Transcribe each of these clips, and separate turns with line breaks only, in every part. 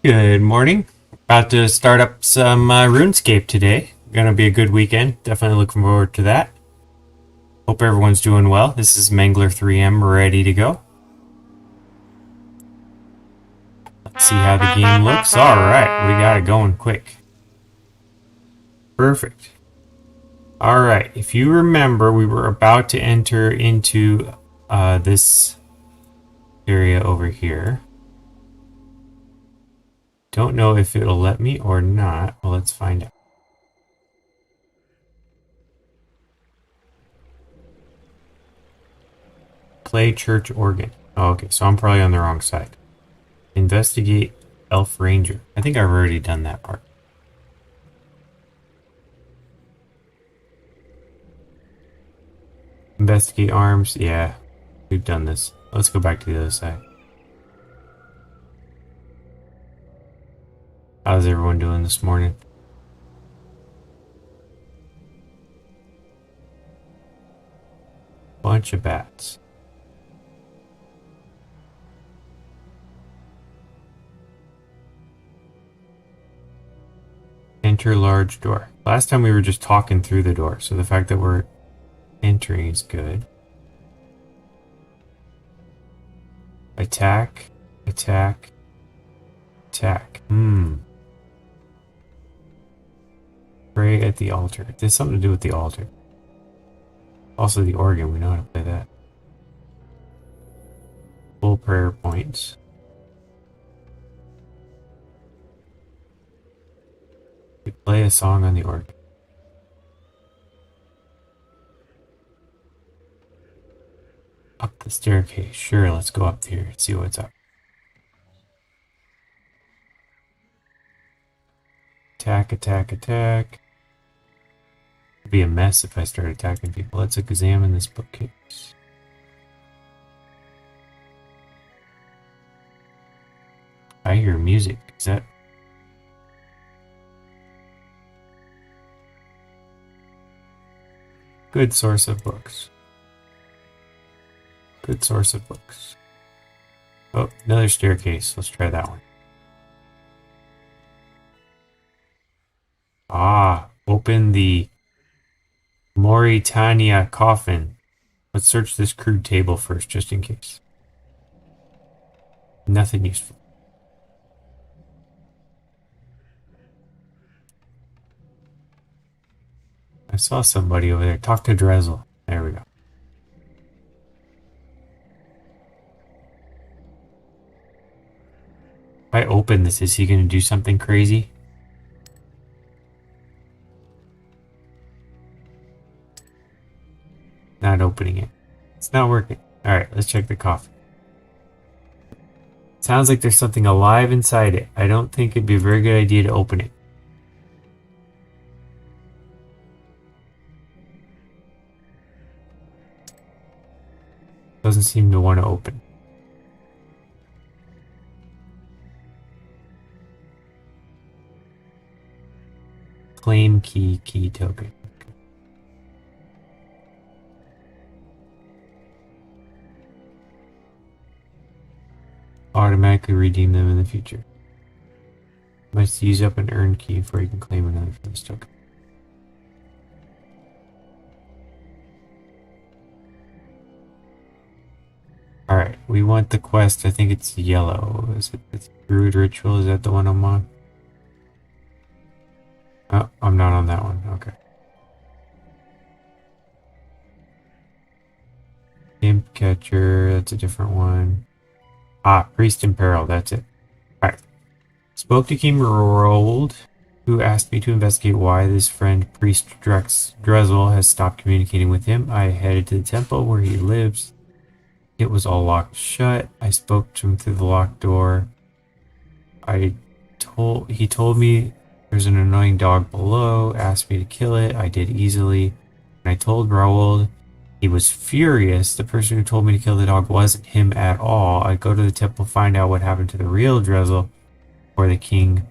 Good morning. About to start up some RuneScape today. Gonna be a good weekend. Definitely looking forward to that. Hope everyone's doing well. This is Mangler 3M ready to go. Let's see how the game looks. Alright, we got it going quick. Perfect. Alright, if you remember, we were about to enter into this area over here. Don't know if it'll let me or not. Well, let's find out. Play church organ. Oh, okay, so I'm probably on the wrong side. Investigate Elf Ranger. I think I've already done that part. Investigate arms. Yeah, we've done this. Let's go back to the other side. How's everyone doing this morning? Bunch of bats. Enter large door. Last time we were just talking through the door, so the fact that we're entering is good. Attack, attack, attack. Pray at the altar. There's something to do with the altar. Also the organ, we know how to play that. Full prayer points. We play a song on the organ. Up the staircase. Sure, let's go up here and see what's up. Attack, attack, attack. It'd be a mess if I start attacking people. Let's examine this bookcase. I hear music. Is that... Good source of books. Good source of books. Oh, another staircase. Let's try that one. Ah, open the Mauritania coffin. Let's search this crude table first, just in case. Nothing useful. I saw somebody over there. Talk to Drezel. There we go. If I open this, is he going to do something crazy? Not opening it. It's not working. Alright, let's check the coffin. Sounds like there's something alive inside it. I don't think it'd be a very good idea to open it. Doesn't seem to want to open. Claim key token. Automatically redeem them in the future. Must use up an earned key before you can claim another for this token. Alright, we want the quest. I think it's yellow. Is it the Druid Ritual? Is that the one I'm on? Oh, I'm not on that one. Okay. Imp Catcher, that's a different one. Ah, Priest in Peril, that's it. Alright. Spoke to King Rold, who asked me to investigate why this friend, Priest Drezel, has stopped communicating with him. I headed to the temple where he lives. It was all locked shut. I spoke to him through the locked door. He told me there's an annoying dog below, asked me to kill it. I did easily. And I told Raoul. He was furious. The person who told me to kill the dog wasn't him at all. I go to the temple, find out what happened to the real Drezel, or the king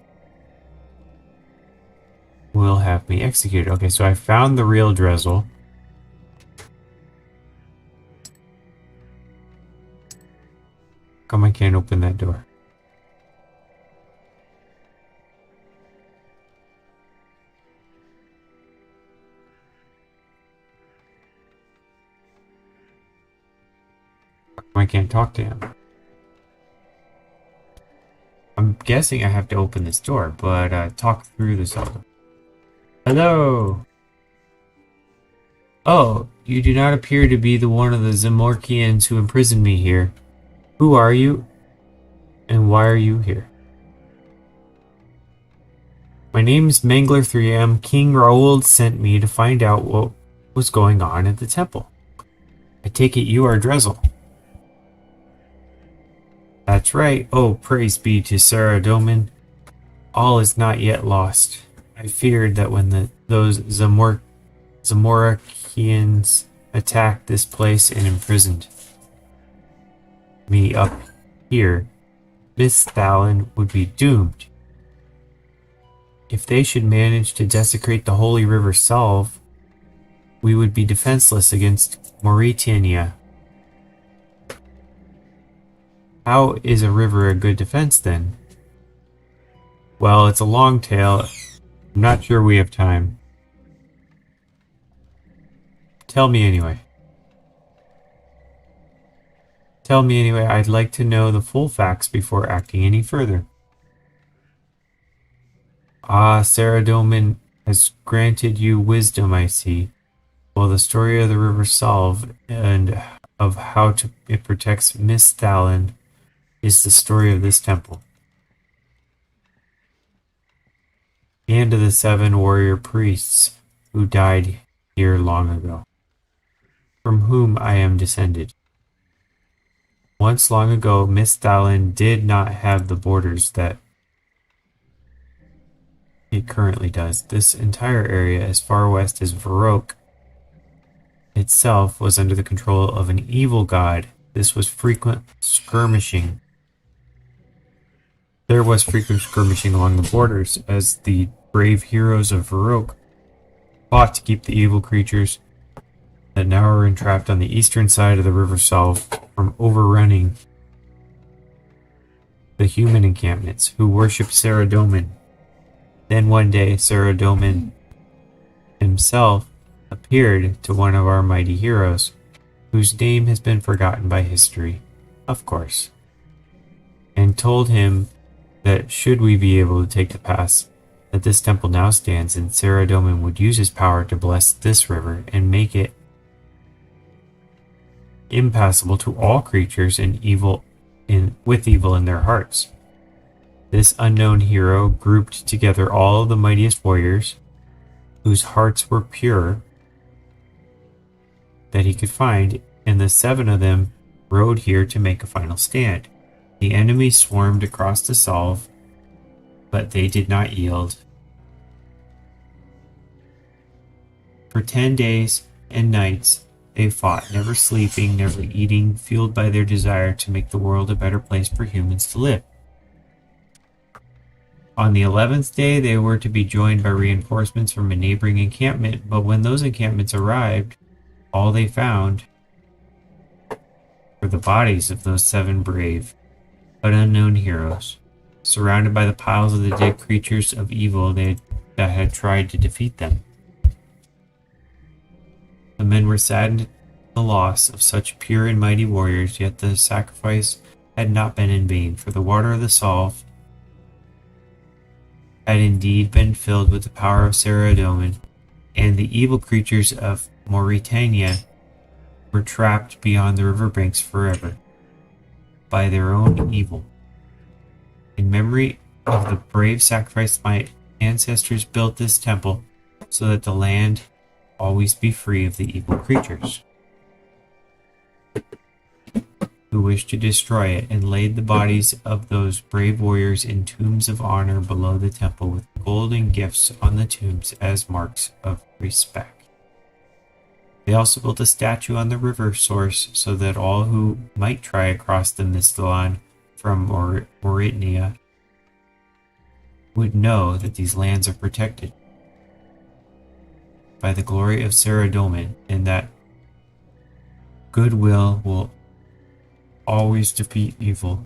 will have me executed. Okay, so I found the real Drezel. Come, I can't open that door. I can't talk to him. I'm guessing I have to open this door, but talk through this door. Hello! Oh, you do not appear to be the one of the Zamorkians who imprisoned me here. Who are you? And why are you here? My name's Mangler 3M. King Raould sent me to find out what was going on at the temple. I take it you are Drezel. That's right. Oh, praise be to Sarah Doman. All is not yet lost. I feared that when those Zamorakians attacked this place and imprisoned me up here, Miss Thalen would be doomed. If they should manage to desecrate the Holy River Salve, we would be defenseless against Mauritania. How is a river a good defense then? Well, it's a long tale. I'm not sure we have time. Tell me anyway. I'd like to know the full facts before acting any further. Ah, Sarah Doman has granted you wisdom, I see. Well, the story of the River Salve and of how it protects Miss Thalen is the story of this temple. And of the 7 warrior priests who died here long ago, from whom I am descended. Once long ago, Miss Thalen did not have the borders that it currently does. This entire area, as far west as Varrock itself, was under the control of an evil god. There was frequent skirmishing along the borders as the brave heroes of Varrock fought to keep the evil creatures that now are entrapped on the eastern side of the River Salve from overrunning the human encampments who worship Sarah Doman. Then one day, Sarah Doman himself appeared to one of our mighty heroes, whose name has been forgotten by history, of course, and told him that should we be able to take the pass that this temple now stands in, Sarah Doman would use his power to bless this river and make it impassable to all creatures with evil in their hearts. This unknown hero grouped together all of the mightiest warriors whose hearts were pure that he could find, and the 7 of them rode here to make a final stand. The enemy swarmed across the Salve, but they did not yield. For 10 days and nights they fought, never sleeping, never eating, fueled by their desire to make the world a better place for humans to live. On the 11th day, they were to be joined by reinforcements from a neighboring encampment, but when those encampments arrived, all they found were the bodies of those 7 brave but unknown heroes, surrounded by the piles of the dead creatures of evil that had tried to defeat them. The men were saddened at the loss of such pure and mighty warriors, yet the sacrifice had not been in vain, for the water of the Salve had indeed been filled with the power of Sarah Doman, and the evil creatures of Mauritania were trapped beyond the riverbanks forever by their own evil. In memory of the brave sacrifice, my ancestors built this temple so that the land always be free of the evil creatures who wished to destroy it, and laid the bodies of those brave warriors in tombs of honor below the temple with golden gifts on the tombs as marks of respect. They also built a statue on the river source so that all who might try across the Misthalon from Mauritania would know that these lands are protected by the glory of Sarah Doman, and that goodwill will always defeat evil,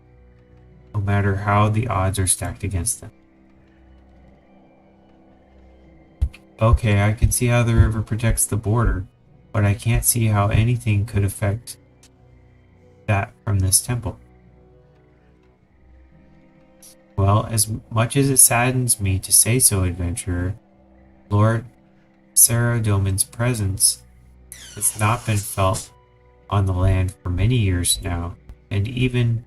no matter how the odds are stacked against them. Okay, I can see how the river protects the border, but I can't see how anything could affect that from this temple. Well, as much as it saddens me to say so, adventurer, Lord Saradomin's presence has not been felt on the land for many years now, and even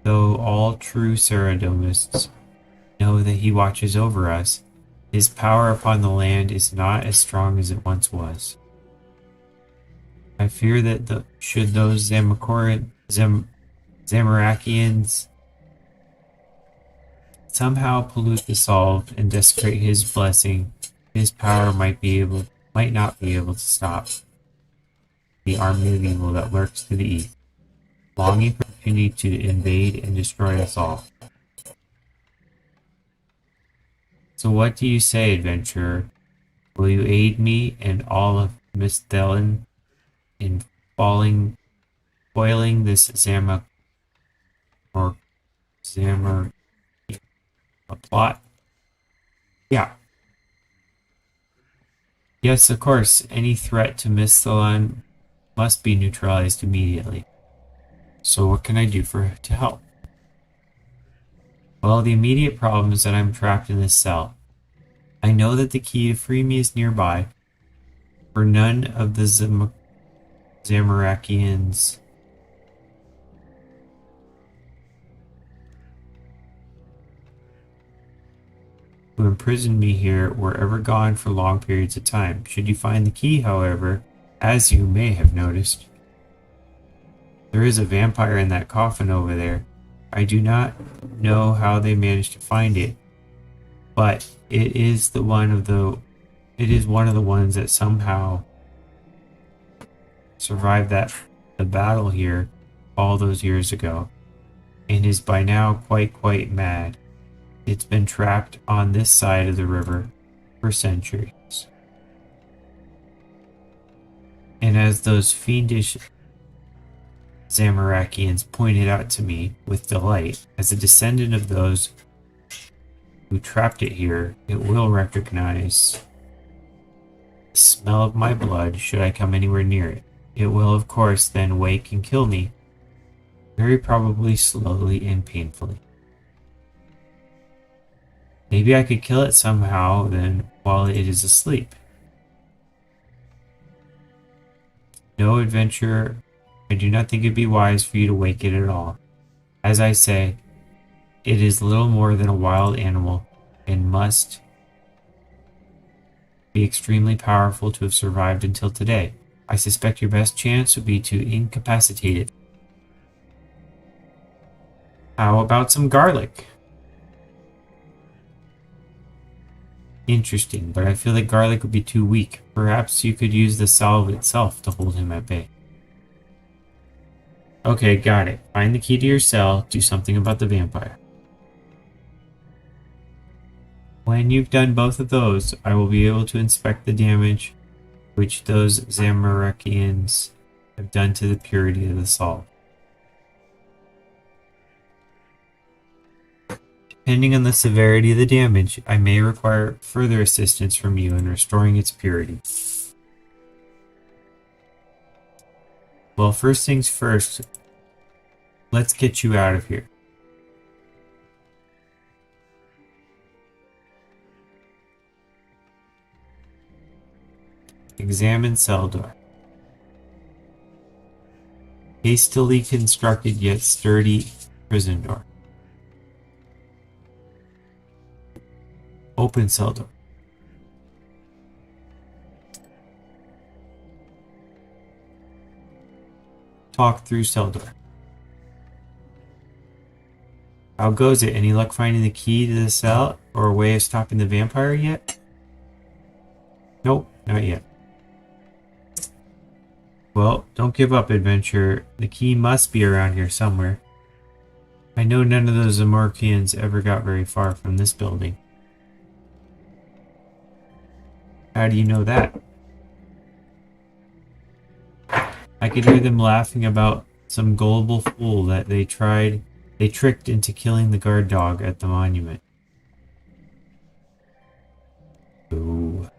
though all true Saradomists know that he watches over us, his power upon the land is not as strong as it once was. I fear that should those Zamarakians somehow pollute the salt and desecrate his blessing, his power might not be able to stop the army of evil that lurks to the east, longing for opportunity to invade and destroy us all. So what do you say, adventurer? Will you aid me and all of Misthelen in foiling this Zamor plot? Yeah. Yes, of course. Any threat to Misthelen must be neutralized immediately. So what can I do to help? Well, the immediate problem is that I'm trapped in this cell. I know that the key to free me is nearby, for none of the Zamarakians who imprisoned me here were ever gone for long periods of time. Should you find the key, however, as you may have noticed, there is a vampire in that coffin over there. I do not know how they managed to find it, but it is one of the ones that somehow survived the battle here all those years ago, and is by now quite mad. It's been trapped on this side of the river for centuries. And as those fiendish Zamarakians pointed out to me with delight, as a descendant of those who trapped it here, it will recognize the smell of my blood should I come anywhere near it. It will, of course, then wake and kill me, very probably slowly and painfully. Maybe I could kill it somehow then while it is asleep. No, adventurer, I do not think it be wise for you to wake it at all. As I say, it is little more than a wild animal and must be extremely powerful to have survived until today. I suspect your best chance would be to incapacitate it. How about some garlic? Interesting, but I feel that garlic would be too weak. Perhaps you could use the salve itself to hold him at bay. Okay, got it. Find the key to your cell, do something about the vampire. When you've done both of those, I will be able to inspect the damage which those Zamarakians have done to the purity of the salt. Depending on the severity of the damage, I may require further assistance from you in restoring its purity. Well, first things first, let's get you out of here. Examine cell door. Hastily constructed yet sturdy prison door. Open cell door. Talk through cell door. How goes it? Any luck finding the key to the cell or a way of stopping the vampire yet? Nope, not yet. Well, don't give up, adventurer. The key must be around here somewhere. I know none of those Zamorkians ever got very far from this building. How do you know that? I could hear them laughing about some gullible fool that they tricked into killing the guard dog at the monument. Ooh.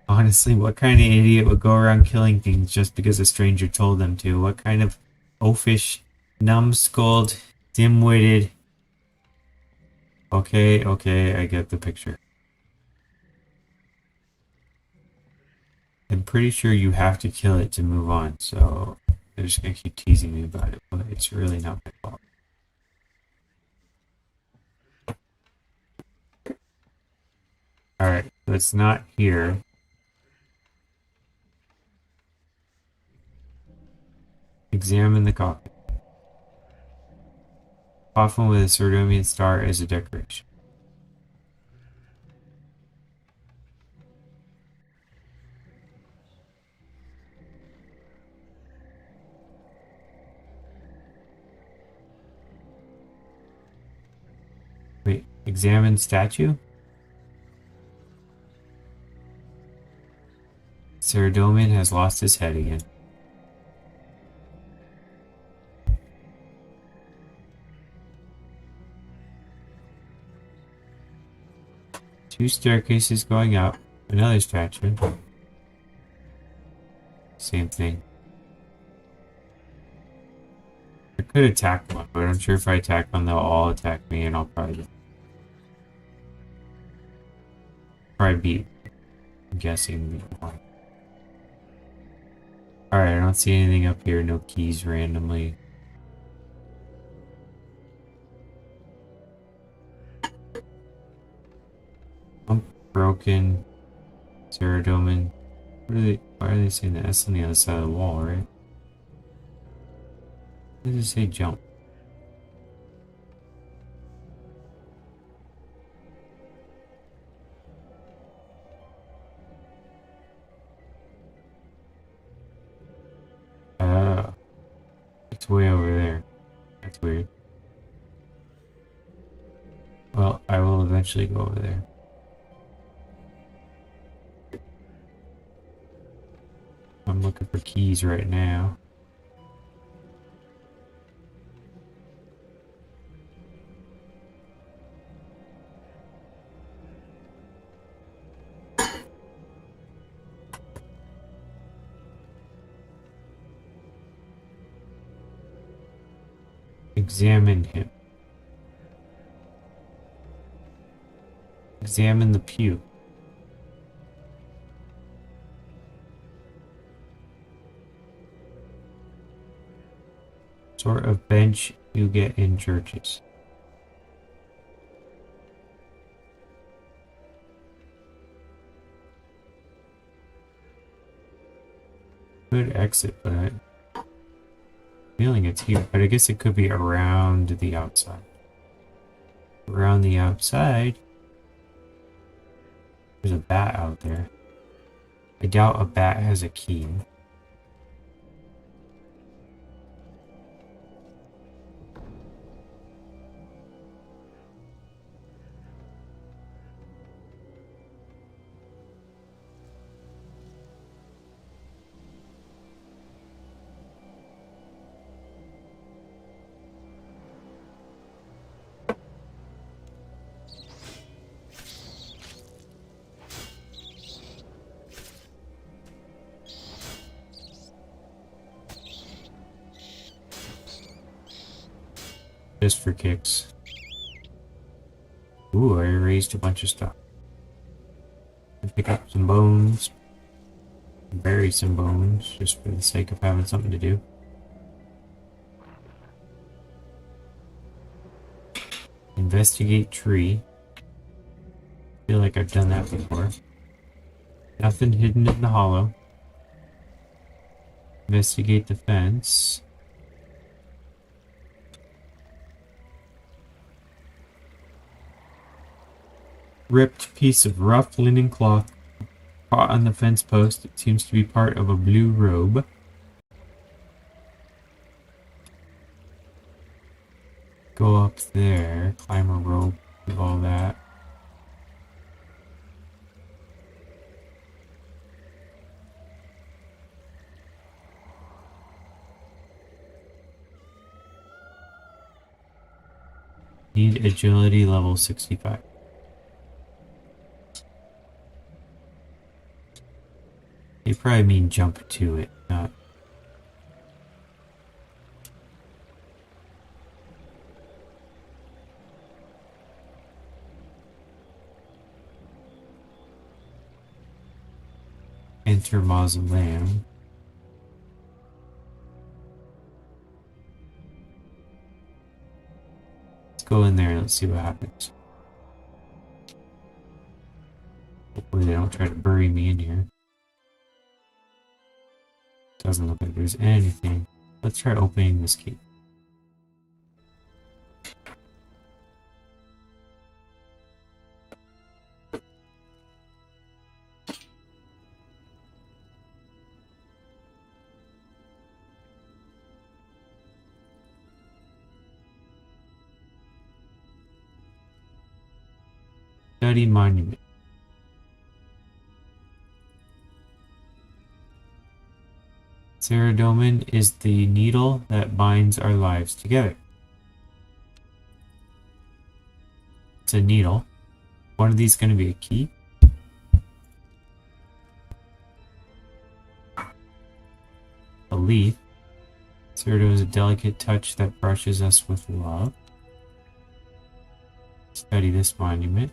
Honestly, what kind of idiot would go around killing things just because a stranger told them to? What kind of oafish, numbskulled, dim-witted... Okay, okay, I get the picture. I'm pretty sure you have to kill it to move on, so they're just gonna keep teasing me about it, but it's really not my fault. Alright, so it's not here. Examine the coffin. Coffin with a Sardomian star as a decoration. Wait, examine statue? Saradomin has lost his head again. Two staircases going up. Another statue. Same thing. I could attack one, but I'm sure if I attack one, they'll all attack me and I'll probably beat. I'm guessing. Alright, I don't see anything up here. No keys randomly. I'm broken. Saradomin. Why are they saying that? That's on the other side of the wall, right? Why does it say jump? It's way over there. That's weird. Well, I will eventually go over there. I'm looking for keys right now. Examine him. Examine the pew. Sort of bench you get in churches. Could exit, but I'm feeling it's here. But I guess it could be around the outside. Around the outside, there's a bat out there. I doubt a bat has a key. Just for kicks. Ooh, I erased a bunch of stuff. Pick up some bones. Bury some bones, just for the sake of having something to do. Investigate tree. Feel like I've done that before. Nothing hidden in the hollow. Investigate the fence. Ripped piece of rough linen cloth caught on the fence post. It seems to be part of a blue robe. Go up there, climb a rope, do all that. Need agility level 65. probably mean jump to it, not... Enter mausoleum. Let's go in there and let's see what happens. Hopefully they don't try to bury me in here. Doesn't look like there's anything. Let's try opening this key. Study monument. Ceredomin is the needle that binds our lives together. It's a needle. One of these is going to be a key. A leaf. Ceredomin is a delicate touch that brushes us with love. Study this monument.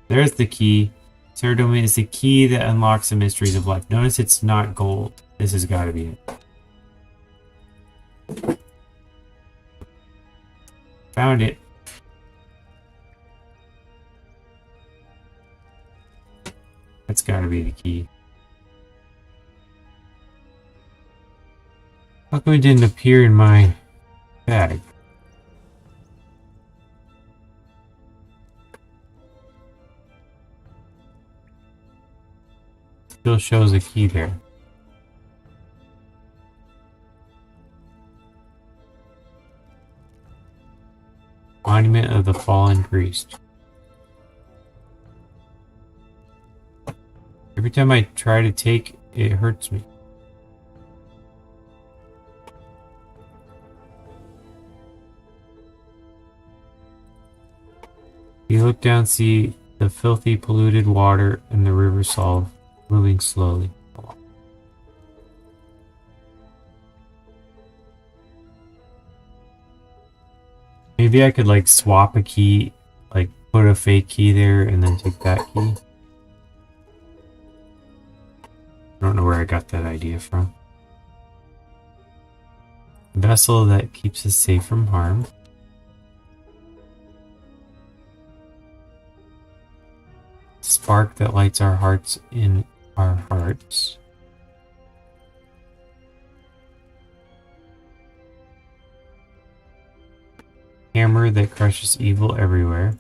There's the key. Ceredomin is the key that unlocks the mysteries of life. Notice it's not gold. This has got to be it. Found it. That's got to be the key. How come it didn't appear in my bag? Still shows a key there. Monument of the Fallen Priest. Every time I try to take, it hurts me. You look down, see the filthy, polluted water and the river solve. Moving slowly. Maybe I could like swap a key, like put a fake key there and then take that key. I don't know where I got that idea from. Vessel that keeps us safe from harm. Spark that lights our hearts in our hearts. Hammer that crushes evil everywhere.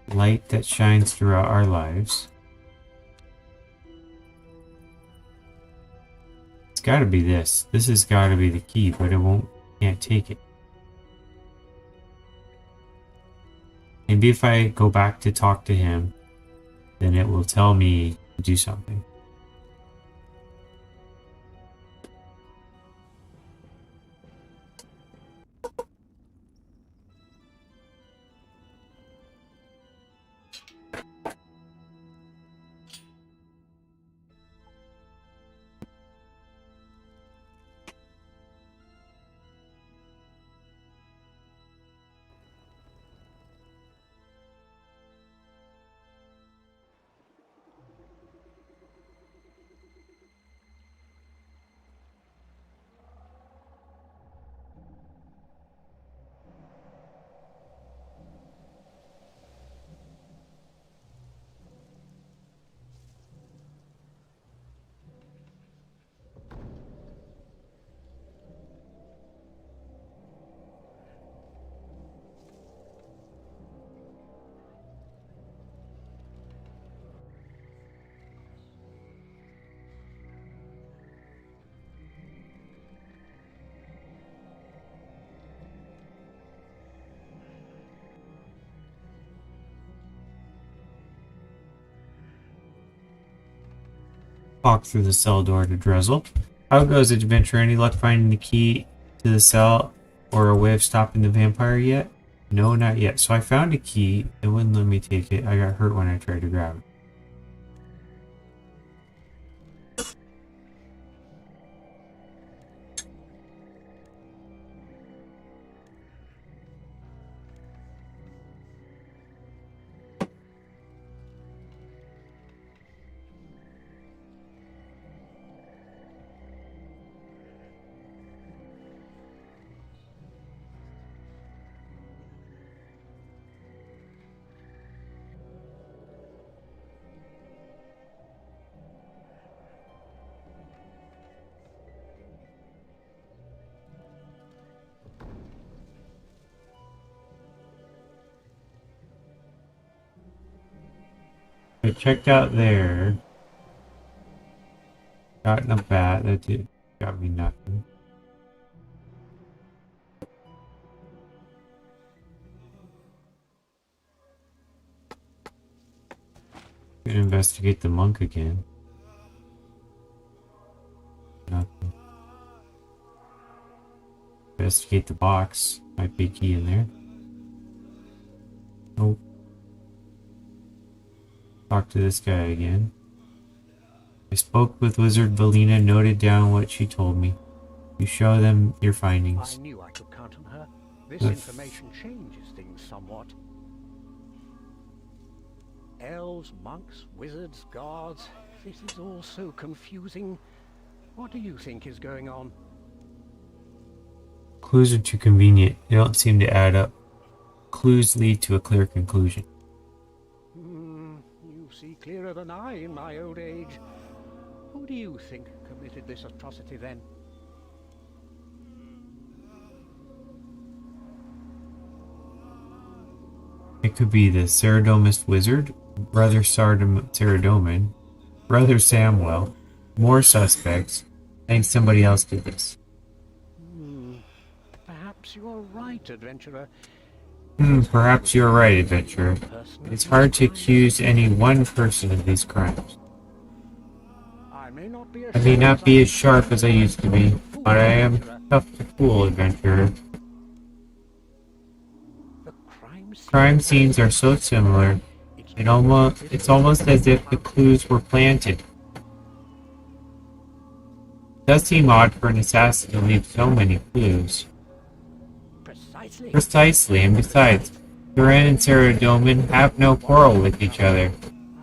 Light that shines throughout our lives. It's got to be this. This has got to be the key, but can't take it. Maybe if I go back to talk to him, then it will tell me to do something. Walk through the cell door to Drizzle. How goes, adventure? Any luck finding the key to the cell or a way of stopping the vampire yet? No, not yet. So I found a key. It wouldn't let me take it. I got hurt when I tried to grab it. I checked out there. Got in a bat. That did got me nothing. Gonna investigate the monk again. Nothing. Investigate the box. Might be a key in there. Nope. Talk to this guy again. I spoke with Wizard Valina, noted down what she told me. You show them your findings.
I knew I could count on her. This information changes things somewhat. Elves, monks, wizards, guards. This is all so confusing. What do you think is going on?
Clues are too convenient. They don't seem to add up. Clues lead to a clear conclusion.
You see clearer than I in my old age. Who do you think committed this atrocity then?
It could be the Ceradomist wizard, Brother Ceradomin, Brother Samwell, more suspects. I think somebody else did this.
Perhaps you're right, adventurer.
Perhaps you're right, adventurer. It's hard to accuse any one person of these crimes. I may not be as sharp as I used to be, but I am tough to fool, adventurer. Crime scenes are so similar, it's almost as if the clues were planted. It does seem odd for an assassin to leave so many clues. Precisely, and besides, Duran and Ceradomin have no quarrel with each other.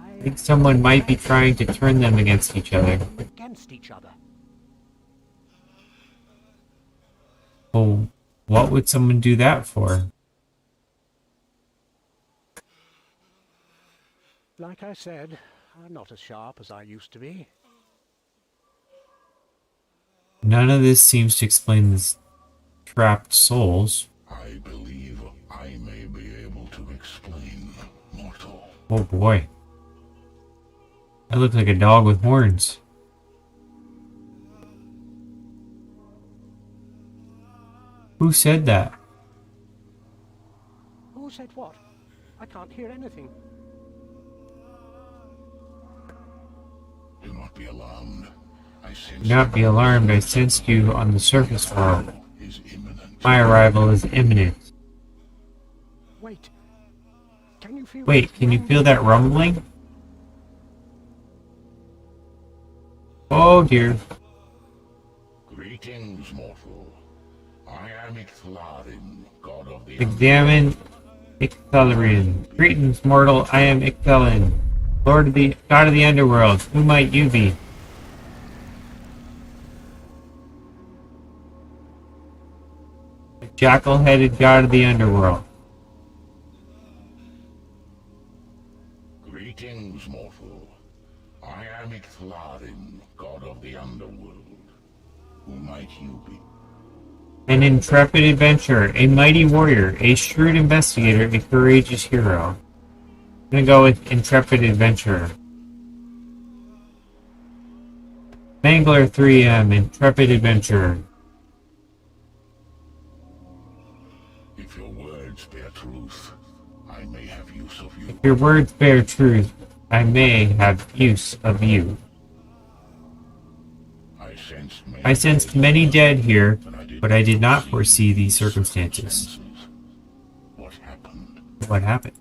I think someone might be trying to turn them against each other. Oh, what would someone do that for?
Like I said, I'm not as sharp as I used to be.
None of this seems to explain the trapped souls.
I believe I may be able to explain, mortal.
Oh boy. I look like a dog with horns. Who said that?
Who said what? I can't hear anything.
Do not be alarmed.
Do not be alarmed. I sensed you on the surface world.
Is imminent.
My arrival is imminent.
Wait. Can you
feel that rumbling? Oh dear.
Greetings, mortal. I am Ixthlarin, god of the
Examine Ixthlarin. Greetings, mortal. I am Ixthlarin, god of the underworld. Who might you be? The jackal-headed god of the underworld.
Greetings, mortal. I am Ixthlarin, god of the underworld. Who might you be?
An intrepid adventurer, a mighty warrior, a shrewd investigator, a courageous hero. I'm gonna go with intrepid adventurer. Mangler 3M, intrepid adventurer.
If your words bear truth, I may have use of you.
If your words bear truth, I may have use of you. I sensed many dead here, but I did not foresee these circumstances. What happened?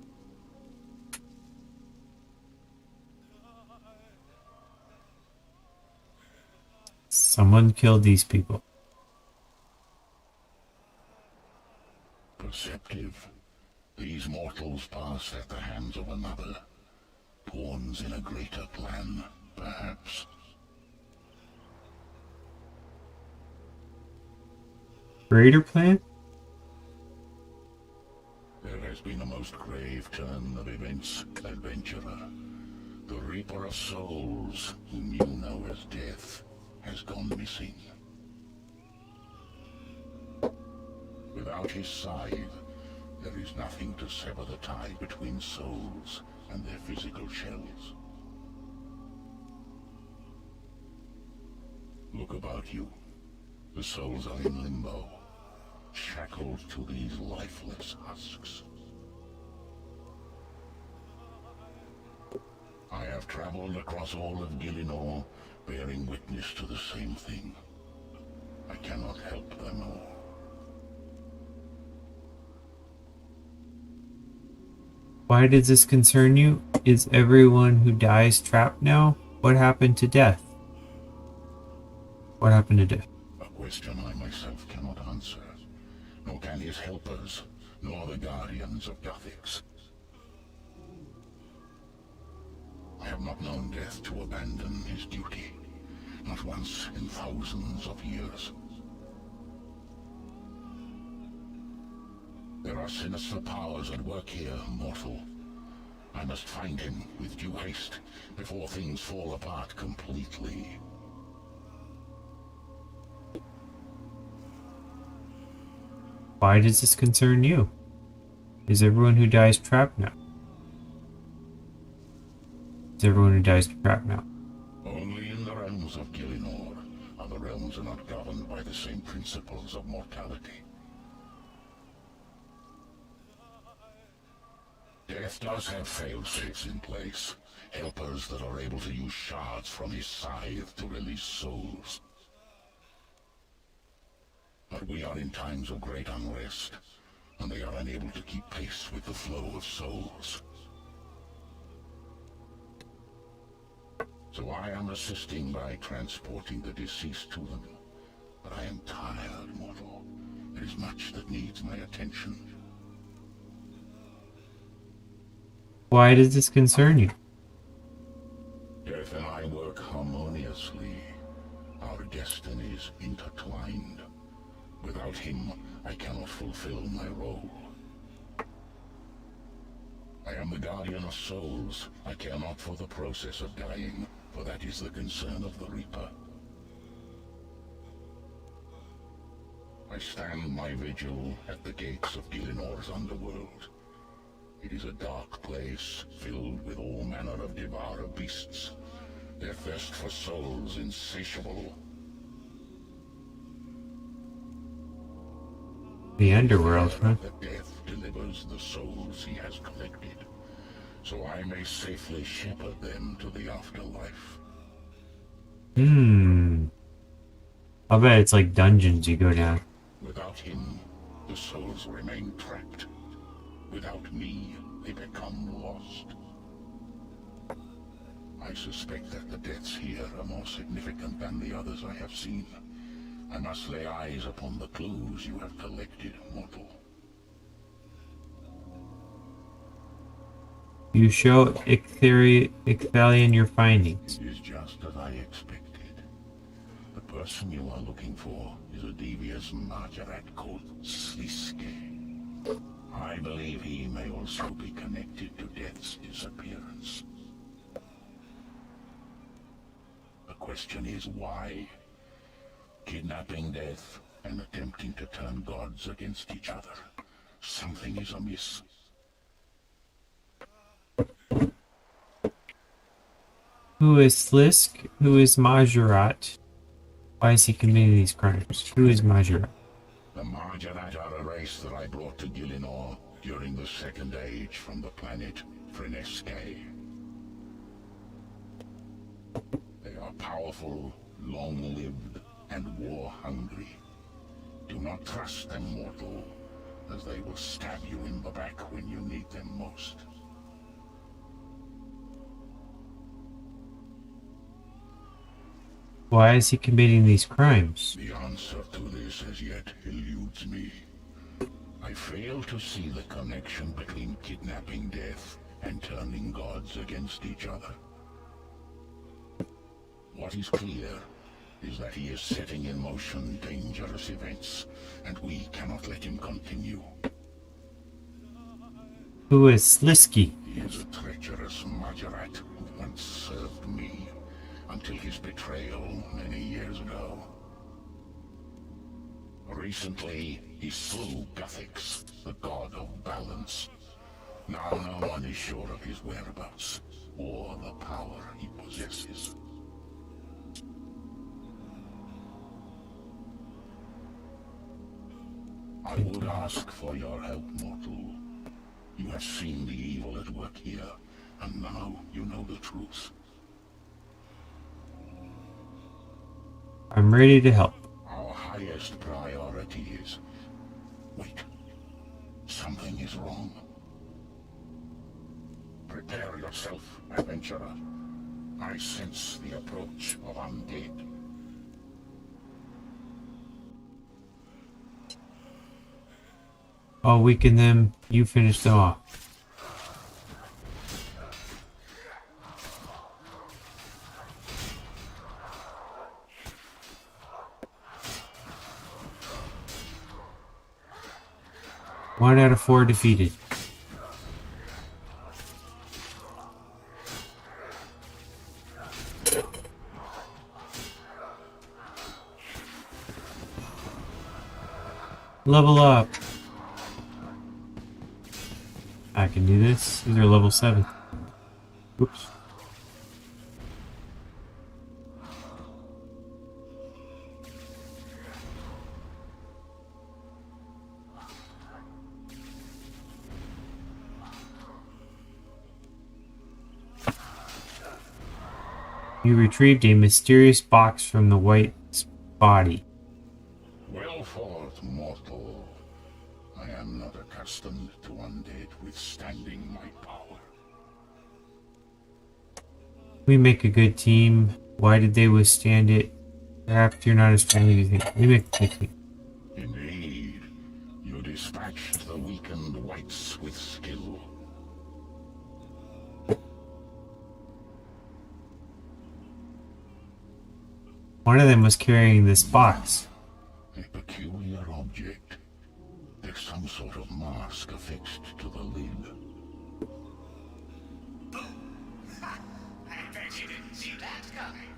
Someone killed these people.
Perceptive. These mortals passed at the hands of another. Pawns in a greater plan, perhaps.
Greater plan?
There has been a most grave turn of events, adventurer. The Reaper of Souls, whom you know as Death, has gone missing. Without his scythe, there is nothing to sever the tie between souls and their physical shells. Look about you. The souls are in limbo, shackled to these lifeless husks. I have traveled across all of Gillinor, bearing witness to the same thing. I cannot help them all.
Why does this concern you? Is everyone who dies trapped now? What happened to Death? What happened to Death?
A question I myself cannot answer, nor can his helpers, nor the guardians of Guthix. I have not known Death to abandon his duty, not once in thousands of years. There are sinister powers at work here, mortal. I must find him with due haste, before things fall apart completely.
Why does this concern you? Is everyone who dies trapped now? Is everyone who dies trapped now?
Only in the realms of Gillinor. Other realms are not governed by the same principles of mortality. Death does have fail-safes in place, helpers that are able to use shards from his scythe to release souls. But we are in times of great unrest, and they are unable to keep pace with the flow of souls. So I am assisting by transporting the deceased to them. But I am tired, mortal. There is much that needs my attention.
Why does this concern you?
Death and I work harmoniously. Our destinies intertwined. Without him, I cannot fulfill my role. I am the guardian of souls. I care not for the process of dying, for that is the concern of the Reaper. I stand my vigil at the gates of Gillinor's underworld. It is a dark place, filled with all manner of devourer beasts, their thirst for souls insatiable.
The underworld, huh?
That death delivers the souls he has collected, so I may safely shepherd them to the afterlife.
I'll bet it's like dungeons you go down.
Without him, the souls remain trapped. Without me, they become lost. I suspect that the deaths here are more significant than the others I have seen. I must lay eyes upon the clues you have collected, mortal.
You show Icthalion your findings.
It is just as I expected. The person you are looking for is a devious Margaret called Sliske. I believe he may also be connected to Death's disappearance. The question is why? Kidnapping Death and attempting to turn gods against each other. Something is amiss.
Who is Slisk? Who is Majorat? Why is he committing these crimes? Who is Majorat?
The Margaret are a race that I brought to Gillinor during the Second Age from the planet Freneske. They are powerful, long-lived, and war-hungry. Do not trust them, mortal. as they will stab you in the back when you need them most.
Why is he committing these crimes?
The answer to this as yet eludes me. I fail to see the connection between kidnapping death and turning gods against each other. What is clear is that he is setting in motion dangerous events, and we cannot let him continue.
Who is Slisky?
He is a treacherous Majorat who once served me, until his betrayal many years ago. Recently, he slew Guthix, the god of balance. Now no one is sure of his whereabouts, or the power he possesses. I would ask for your help, mortal. You have seen the evil at work here, and now you know the truth.
I'm ready to help.
Our highest priority is... Wait. Something is wrong. Prepare yourself, adventurer. I sense the approach of undead.
I'll weaken them. You finish them off. One out of 4 defeated. Level up. I can do this. These are level 7. Oops. You retrieved a mysterious box from the White's body.
Well fought, mortal. I am not accustomed to undead withstanding my power.
We make a good team. Why did they withstand it? Perhaps you're not as strong as you think. We make a good team.
Indeed, you dispatched the weakened whites with skill.
One of them was carrying this box.
A peculiar object. There's some sort of mask affixed to the lid.
I bet you didn't see that coming.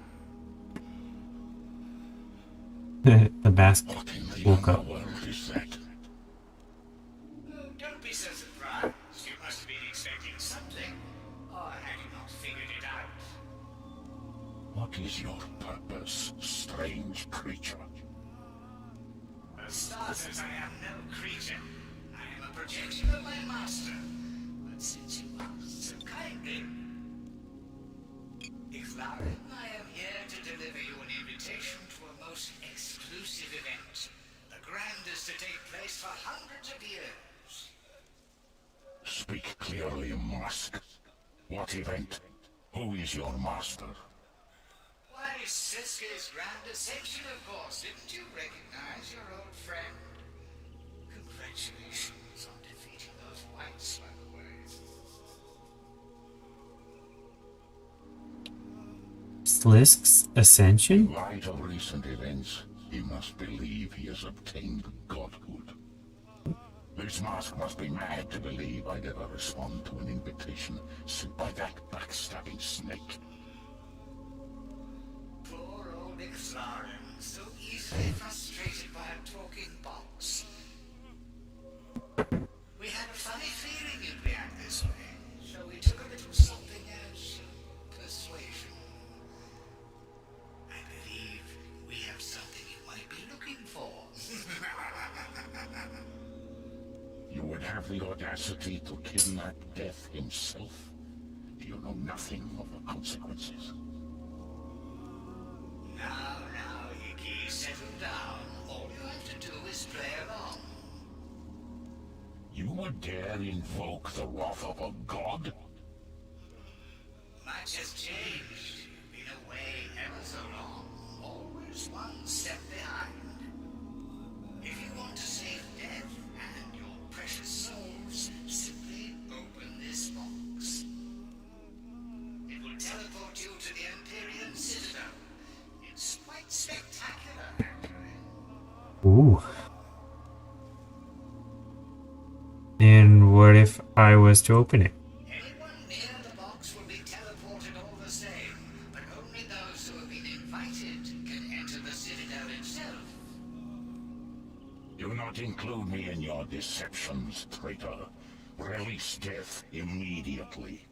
The mask
What in the
woke up.
underworld is that?
Oh, don't be so surprised. You must have been expecting something. Or had you not figured it out?
What is your purpose, strange creature?
For starters, I am no creature. I am a projection of my master. But since you asked so kindly... Ixlarin, I am here to deliver you an invitation to a most exclusive event. The grandest to take place for hundreds of years.
Speak clearly, Mask. What event? Who is your master?
Why, Siska's grand ascension, of course. Didn't you recognize your old friend? Congratulations on defeating those whites, by the way.
Slisk's ascension?
In light of recent events, he must believe he has obtained godhood. This mask must be mad to believe I'd ever respond to an invitation sent by that backstabbing snake.
Poor old Ixlarin, so easily frustrated by a talking box. We had a funny feeling you'd react this way, so we took a little something as persuasion. I believe we have something you might be looking for.
You would have the audacity to kidnap Death himself? You know nothing of the consequences.
Now, Icky, settle down. All you have to do is play along.
would dare invoke the wrath of a god?
Much has changed. Been away ever so long. Always one step behind. If you want to save death and your precious souls, simply open this box. It will teleport you to the Empyrean Citadel. It's quite spectacular, actually.
Ooh. And what if I was to open it?
Anyone near the box will be teleported all the same, but only those who have been invited can enter the Citadel itself.
Do not include me in your deceptions, traitor. Release death immediately.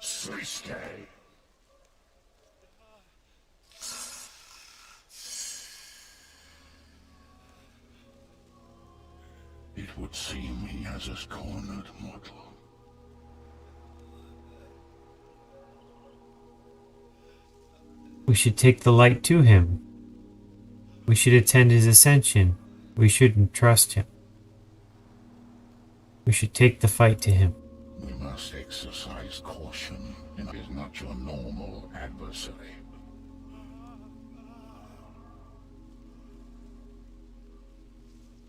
Sliske! It would seem he has us cornered, mortal.
We should take the light to him. We should attend his ascension. We shouldn't trust him. We should take the fight to him.
We must exercise caution, and he is not your normal adversary.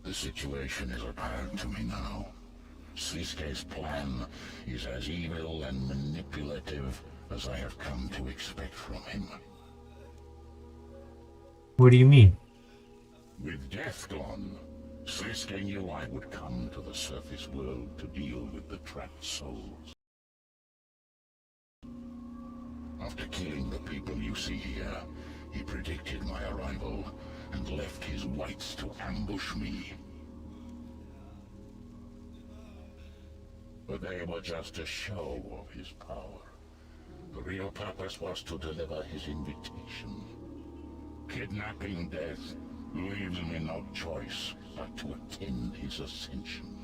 The situation is apparent to me now. Sliske's plan is as evil and manipulative as I have come to expect from him.
What do you mean?
With death gone, Sliske knew I would come to the surface world to deal with the trapped souls. After killing the people you see here, he predicted my arrival and left his whites to ambush me. But they were just a show of his power. The real purpose was to deliver his invitation. Kidnapping death leaves me no choice but to attend his ascension.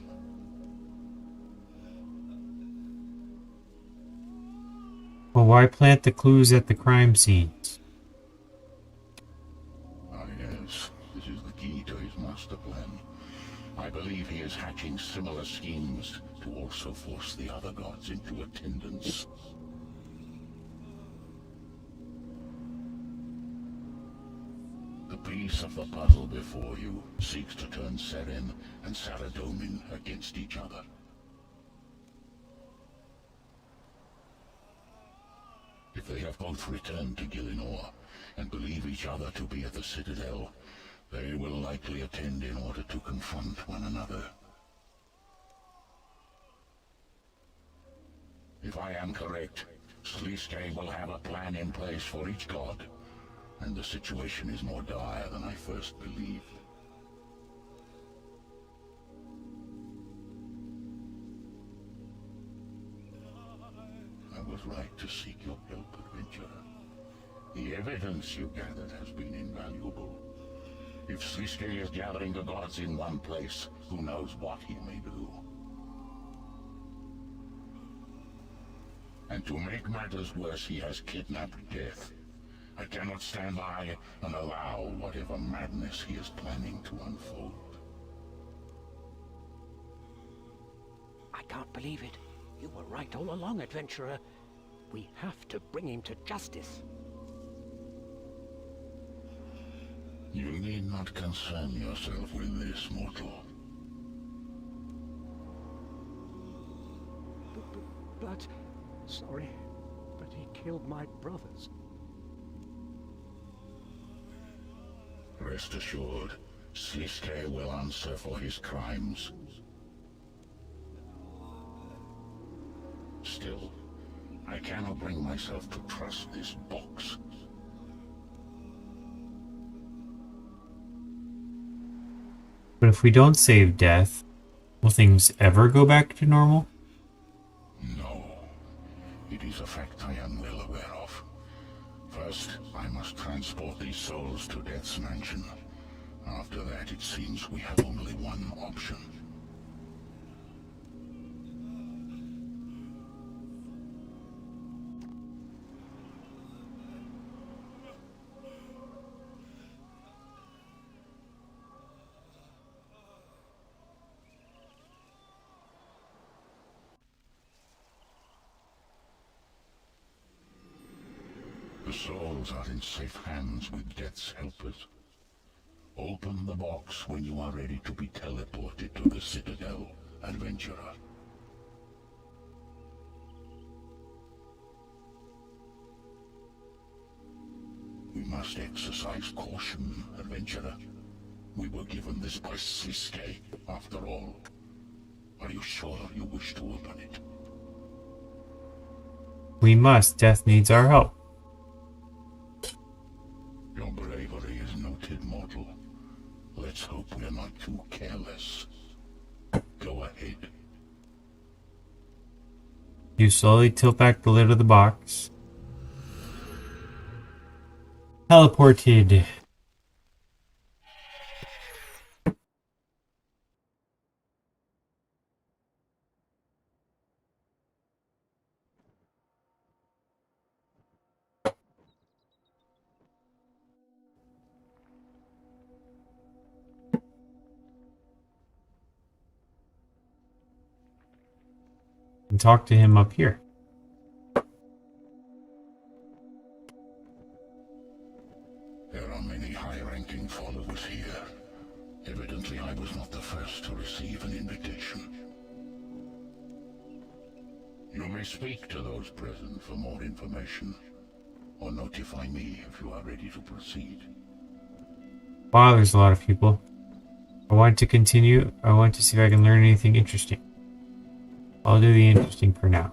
Well, why plant the clues at the crime scenes?
Ah yes, this is the key to his master plan. I believe he is hatching similar schemes to also force the other gods into attendance. The piece of the puzzle before you seeks to turn Seren and Saradomin against each other. If they have both returned to Gilinor and believe each other to be at the Citadel, they will likely attend in order to confront one another. If I am correct, Sliske will have a plan in place for each god, and the situation is more dire than I first believed. I was right to seek your help, adventurer. The evidence you gathered has been invaluable. If Sliske is gathering the gods in one place, who knows what he may do. And to make matters worse, he has kidnapped Death. I cannot stand by and allow whatever madness he is planning to unfold.
I can't believe it. You were right all along, adventurer. We have to bring him to justice.
You need not concern yourself with this, mortal.
But... sorry, but he killed my brothers.
Rest assured, Sliske will answer for his crimes. Still, I cannot bring myself to trust this box.
But if we don't save Death, will things ever go back to normal?
No. It is a fact I am well aware of. First, I must transport these souls to Death's mansion. After that, it seems we have only one option. souls are in safe hands with Death's helpers. Open the box when you are ready to be teleported to the Citadel, adventurer. We must exercise caution, adventurer. We were given this by Sliske, after all. Are you sure you wish to open it?
We must. Death needs our help.
Your bravery is noted, mortal. Let's hope we're not too careless. Go ahead.
You slowly tilt back the lid of the box. Teleported. And talk to him up here.
There are many high-ranking followers here. Evidently, I was not the first to receive an invitation. You may speak to those present for more information, or notify me if you are ready to proceed.
Wow, there's a lot of people. I want to continue. I want to see if I can learn anything interesting. I'll do the interesting for now.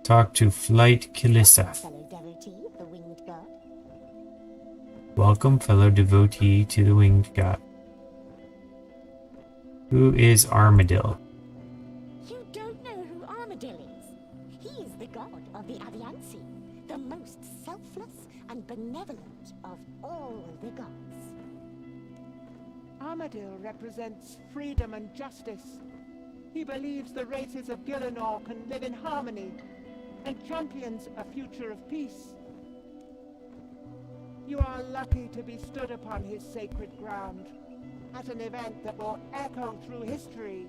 Talk to Flight Kilissa.
Fellow devotee of the winged god.
Welcome, fellow devotee, to the winged god. Who is Armadil?
You don't know who Armadil is. He is the god of the Aviansi, the most selfless and benevolent of all the gods.
Armadil represents freedom and justice. He believes the races of Gielinor can live in harmony and champions a future of peace. You are lucky to be stood upon his sacred ground at an event that will echo through history.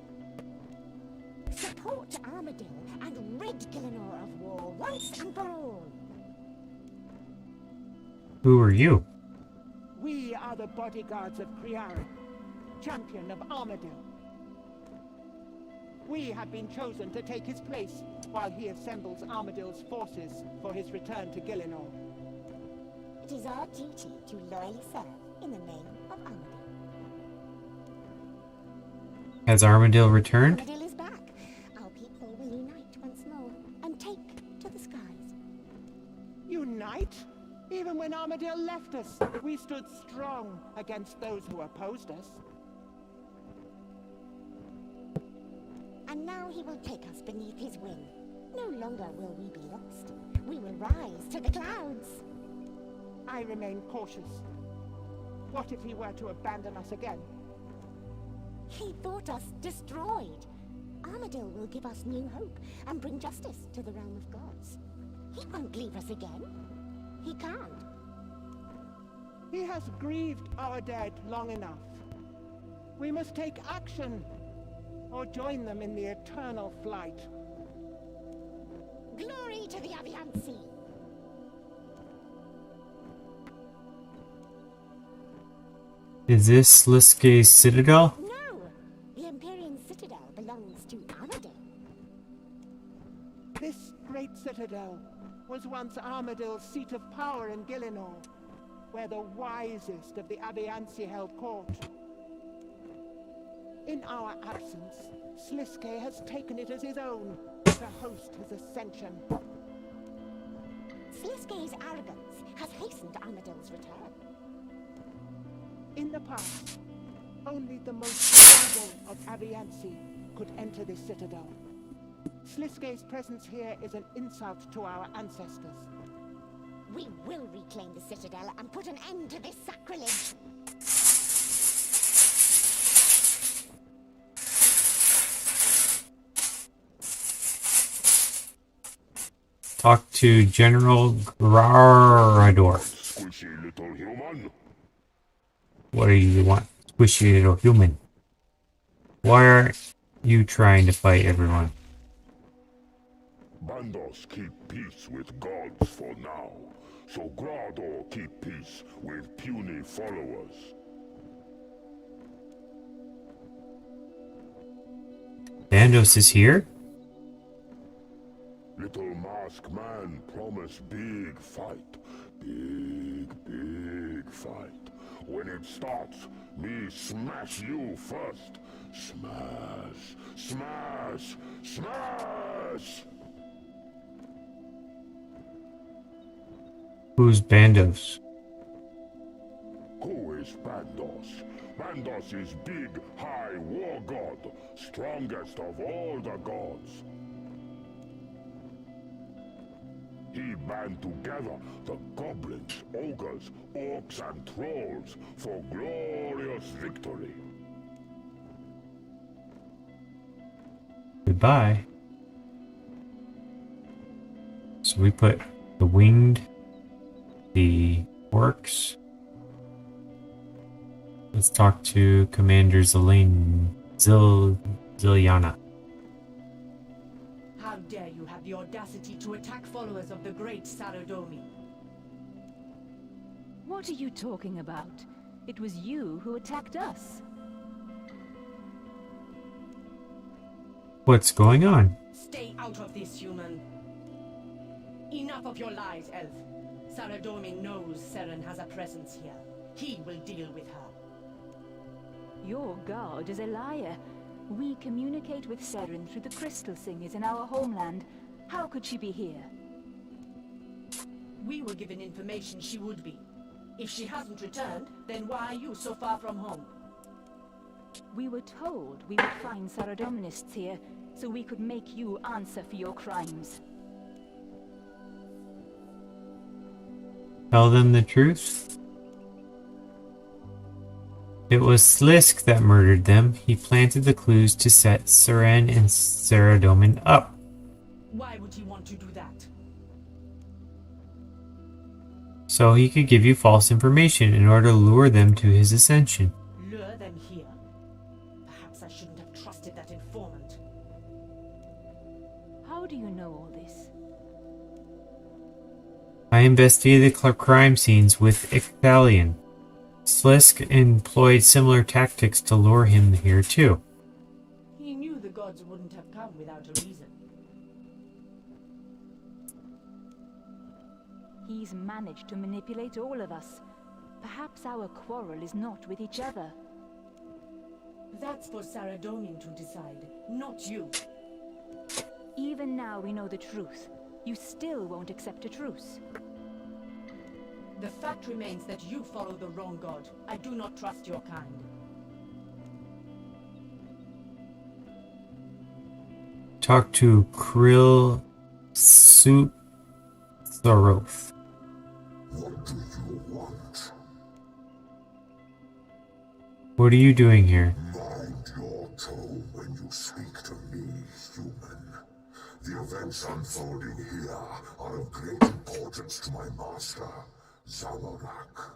Support Armadil and rid Gielinor of war once and for all.
Who are you?
We are the bodyguards of Kriari, champion of Armadil. We have been chosen to take his place while he assembles Armadil's forces for his return to Gielinor.
It is our duty to loyally serve in the name of Armadil.
Has Armadil returned?
Armadil is back. Our people will unite once more and take to the skies.
Unite? Even when Armadil left us, we stood strong against those who opposed us.
And now he will take us beneath his wing. No longer will we be lost. We will rise to the clouds.
I remain cautious. What if he were to abandon us again?
He thought us destroyed. Armadil will give us new hope and bring justice to the realm of gods. He won't leave us again. He can't.
He has grieved our dead long enough. We must take action, or join them in the eternal flight.
Glory to the Aviansi!
Is this Sliske's citadel?
No! The Empyrean Citadel belongs to Armadil.
This great citadel was once Armadil's seat of power in Gielinor, where the wisest of the Aviansi held court. In our absence, Sliske has taken it as his own to host his ascension.
Sliske's arrogance has hastened Armadil's return.
In the past, only the most noble of Aviansi could enter this citadel. Sliske's presence here is an insult to our ancestors.
We will reclaim the Citadel and put an end to this sacrilege.
Talk to General Grarador.
Squishy little human.
What do you want? Squishy little human. Why are you trying to fight everyone?
Bandos keep peace with gods for now, so Grado keep peace with puny followers.
Bandos is here?
Little masked man promise big fight. Big fight. When it starts, me smash you first. Smash, smash, smash!
Who's Bandos?
Who is Bandos? Bandos is big, high war god, strongest of all the gods. He band together the goblins, ogres, orcs and trolls for glorious victory.
Goodbye. So we put the winged, the orcs. Let's talk to Commander Ziliana.
How dare you have the audacity to attack followers of the great Saradomi?
What are you talking about? It was you who attacked us.
What's going on?
Stay out of this, human. Enough of your lies, elf. Saradomi knows Seren has a presence here. He will deal with her.
Your guard is a liar. We communicate with Seren through the crystal singers in our homeland. How could she be here?
We were given information she would be. If she hasn't returned, then why are you so far from home?
We were told we would find Saradominists here, so we could make you answer for your crimes.
Tell them the truth? It was Slisk that murdered them. He planted the clues to set Seren and Saradomin up.
Why would he want to do that?
So he could give you false information in order to lure them to his ascension.
Lure them here? Perhaps I shouldn't have trusted that informant.
How do you know all this?
I investigated the crime scenes with Icthalion. Slisk employed similar tactics to lure him here too.
He knew the gods wouldn't have come without a reason.
He's managed to manipulate all of us. Perhaps our quarrel is not with each other.
That's for Saradomin to decide, not you.
Even now we know the truth. You still won't accept a truce.
The fact remains that you follow the wrong god. I do not trust your kind.
Talk to Krill Sutharoth.
What do you want?
What are you doing here?
Mind your tone when you speak to me, human. The events unfolding here are of great importance to my master, Zamorak.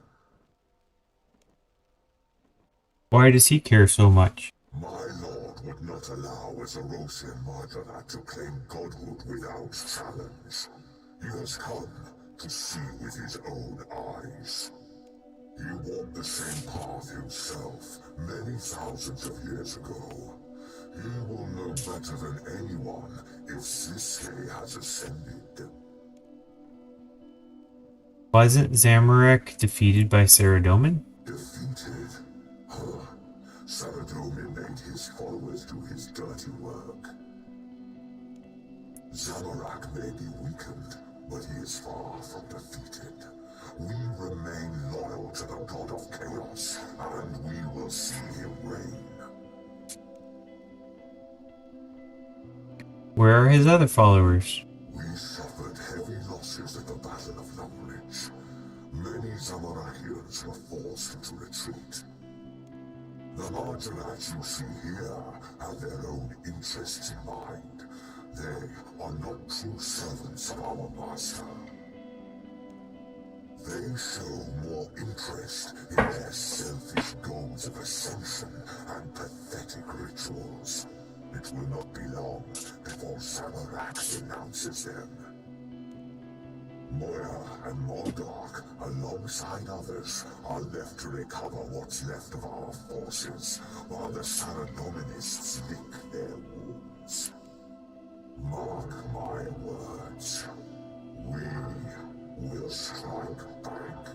Why does he care so much?
My lord would not allow a Zerosian Marjolac to claim godhood without challenge. He has come to see with his own eyes. He walked the same path himself many thousands of years ago. He will know better than anyone if Siske has ascended.
Wasn't Zamorak defeated by Saradomin?
Defeated? Huh. Saradomin made his followers do his dirty work. Zamorak may be weakened, but he is far from defeated. We remain loyal to the god of chaos, and we will see him reign.
Where are his other followers?
We suffered heavy losses at the Battle of Knowledge. Many Zamorakians were forced into retreat. The Marjolacs you see here have their own interests in mind. They are not true servants of our master. They show more interest in their selfish goals of ascension and pathetic rituals. It will not be long before before Samarak denounces them. Moya and Mordark, alongside others, are left to recover what's left of our forces, while the Saradominists lick their wounds. Mark my words. We will strike back.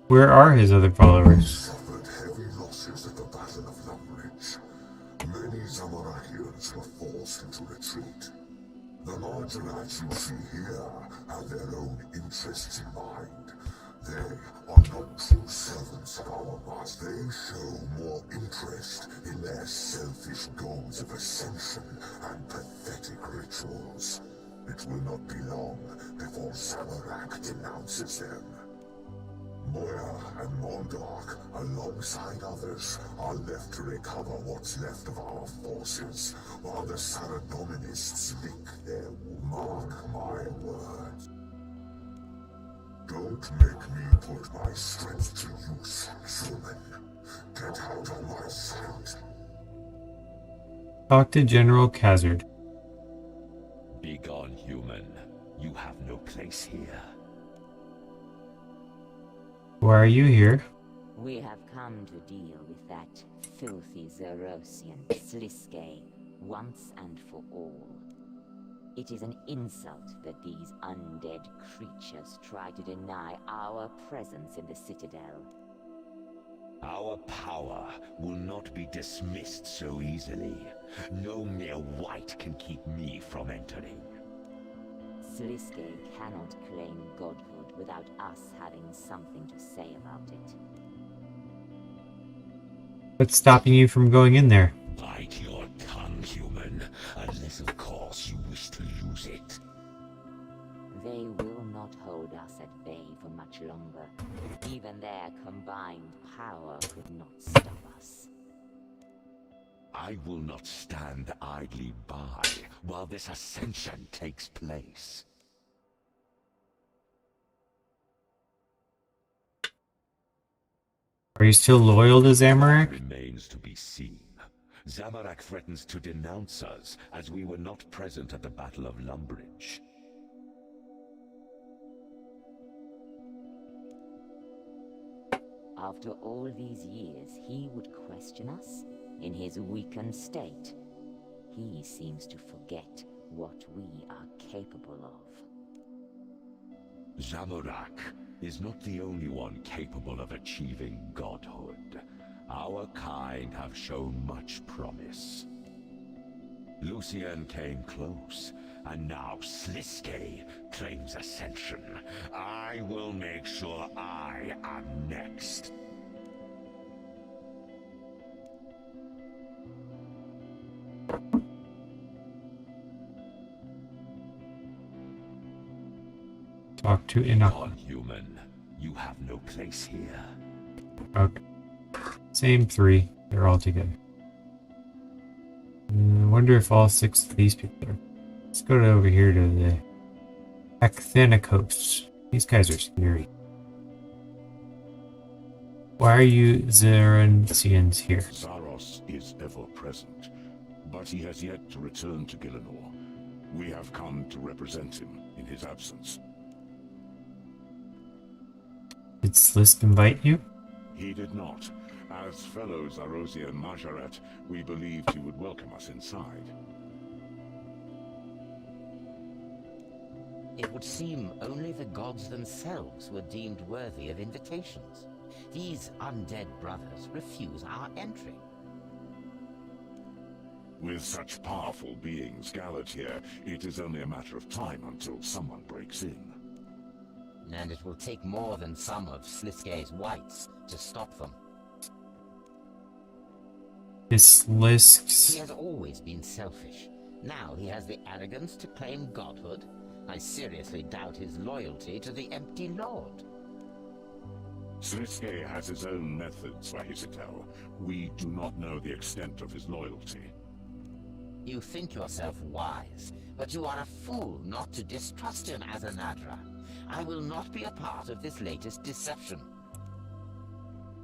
Where are his other
We
followers?
suffered heavy losses at the Battle of Lumbridge. Many Zamarakians were forced into retreat. The Marginates you see here have their own interests in mind. They are not true servants of our master. They show more interest in their selfish goals of ascension and pathetic rituals. It will not be long before Samarak denounces them. Moya and Mordark, alongside others, are left to recover what's left of our forces, while the Saradominists lick their wounds. Mark my words. Don't make me put my strength to use, human. Get out of my sight.
Talk to General Khazard.
Begone, human. You have no place here.
Why are you here?
We have come to deal with that filthy Zerosian Sliske once and for all. It is an insult that these undead creatures try to deny our presence in the Citadel.
Our power will not be dismissed so easily. No mere wight can keep me from entering.
Sliske cannot claim godhood without us having something to say about it.
What's stopping you from going in there?
Bite your tongue, human, unless of course you wish to use it.
They will not hold us at bay for much longer. Even their combined power could not stop us.
I will not stand idly by while this ascension takes place.
Are you still loyal to Zamorak?
Remains to be seen. Zamorak threatens to denounce us as we were not present at the Battle of Lumbridge.
After all these years, he would question us in his weakened state. He seems to forget what we are capable of.
Zamorak is not the only one capable of achieving godhood. Our kind have shown much promise. Lucien came close, and now Sliske claims ascension. I will make sure I am next.
Talk to Enoch.
Non-human, you have no place here.
Okay. Same three. They're all together. I wonder if all 6 of these people are. Let's go over here to the Acthenicos. These guys are scary. Why are you Zerancians here?
Zaros is ever present, but he has yet to return to Gielinor. We have come to represent him in his absence.
Did Slisk invite you?
He did not. As fellow Zarosian Majoret, we believed he would welcome us inside.
It would seem only the gods themselves were deemed worthy of invitations. These undead brothers refuse our entry.
With such powerful beings gathered here, it is only a matter of time until someone breaks in.
And it will take more than some of Sliske's wights to stop them.
Is Slisk's...
He has always been selfish. Now he has the arrogance to claim godhood. I seriously doubt his loyalty to the Empty Lord.
Sliske has his own methods, Vahizitel. We do not know the extent of his loyalty.
You think yourself wise, but you are a fool not to distrust him as a Nadra. I will not be a part of this latest deception.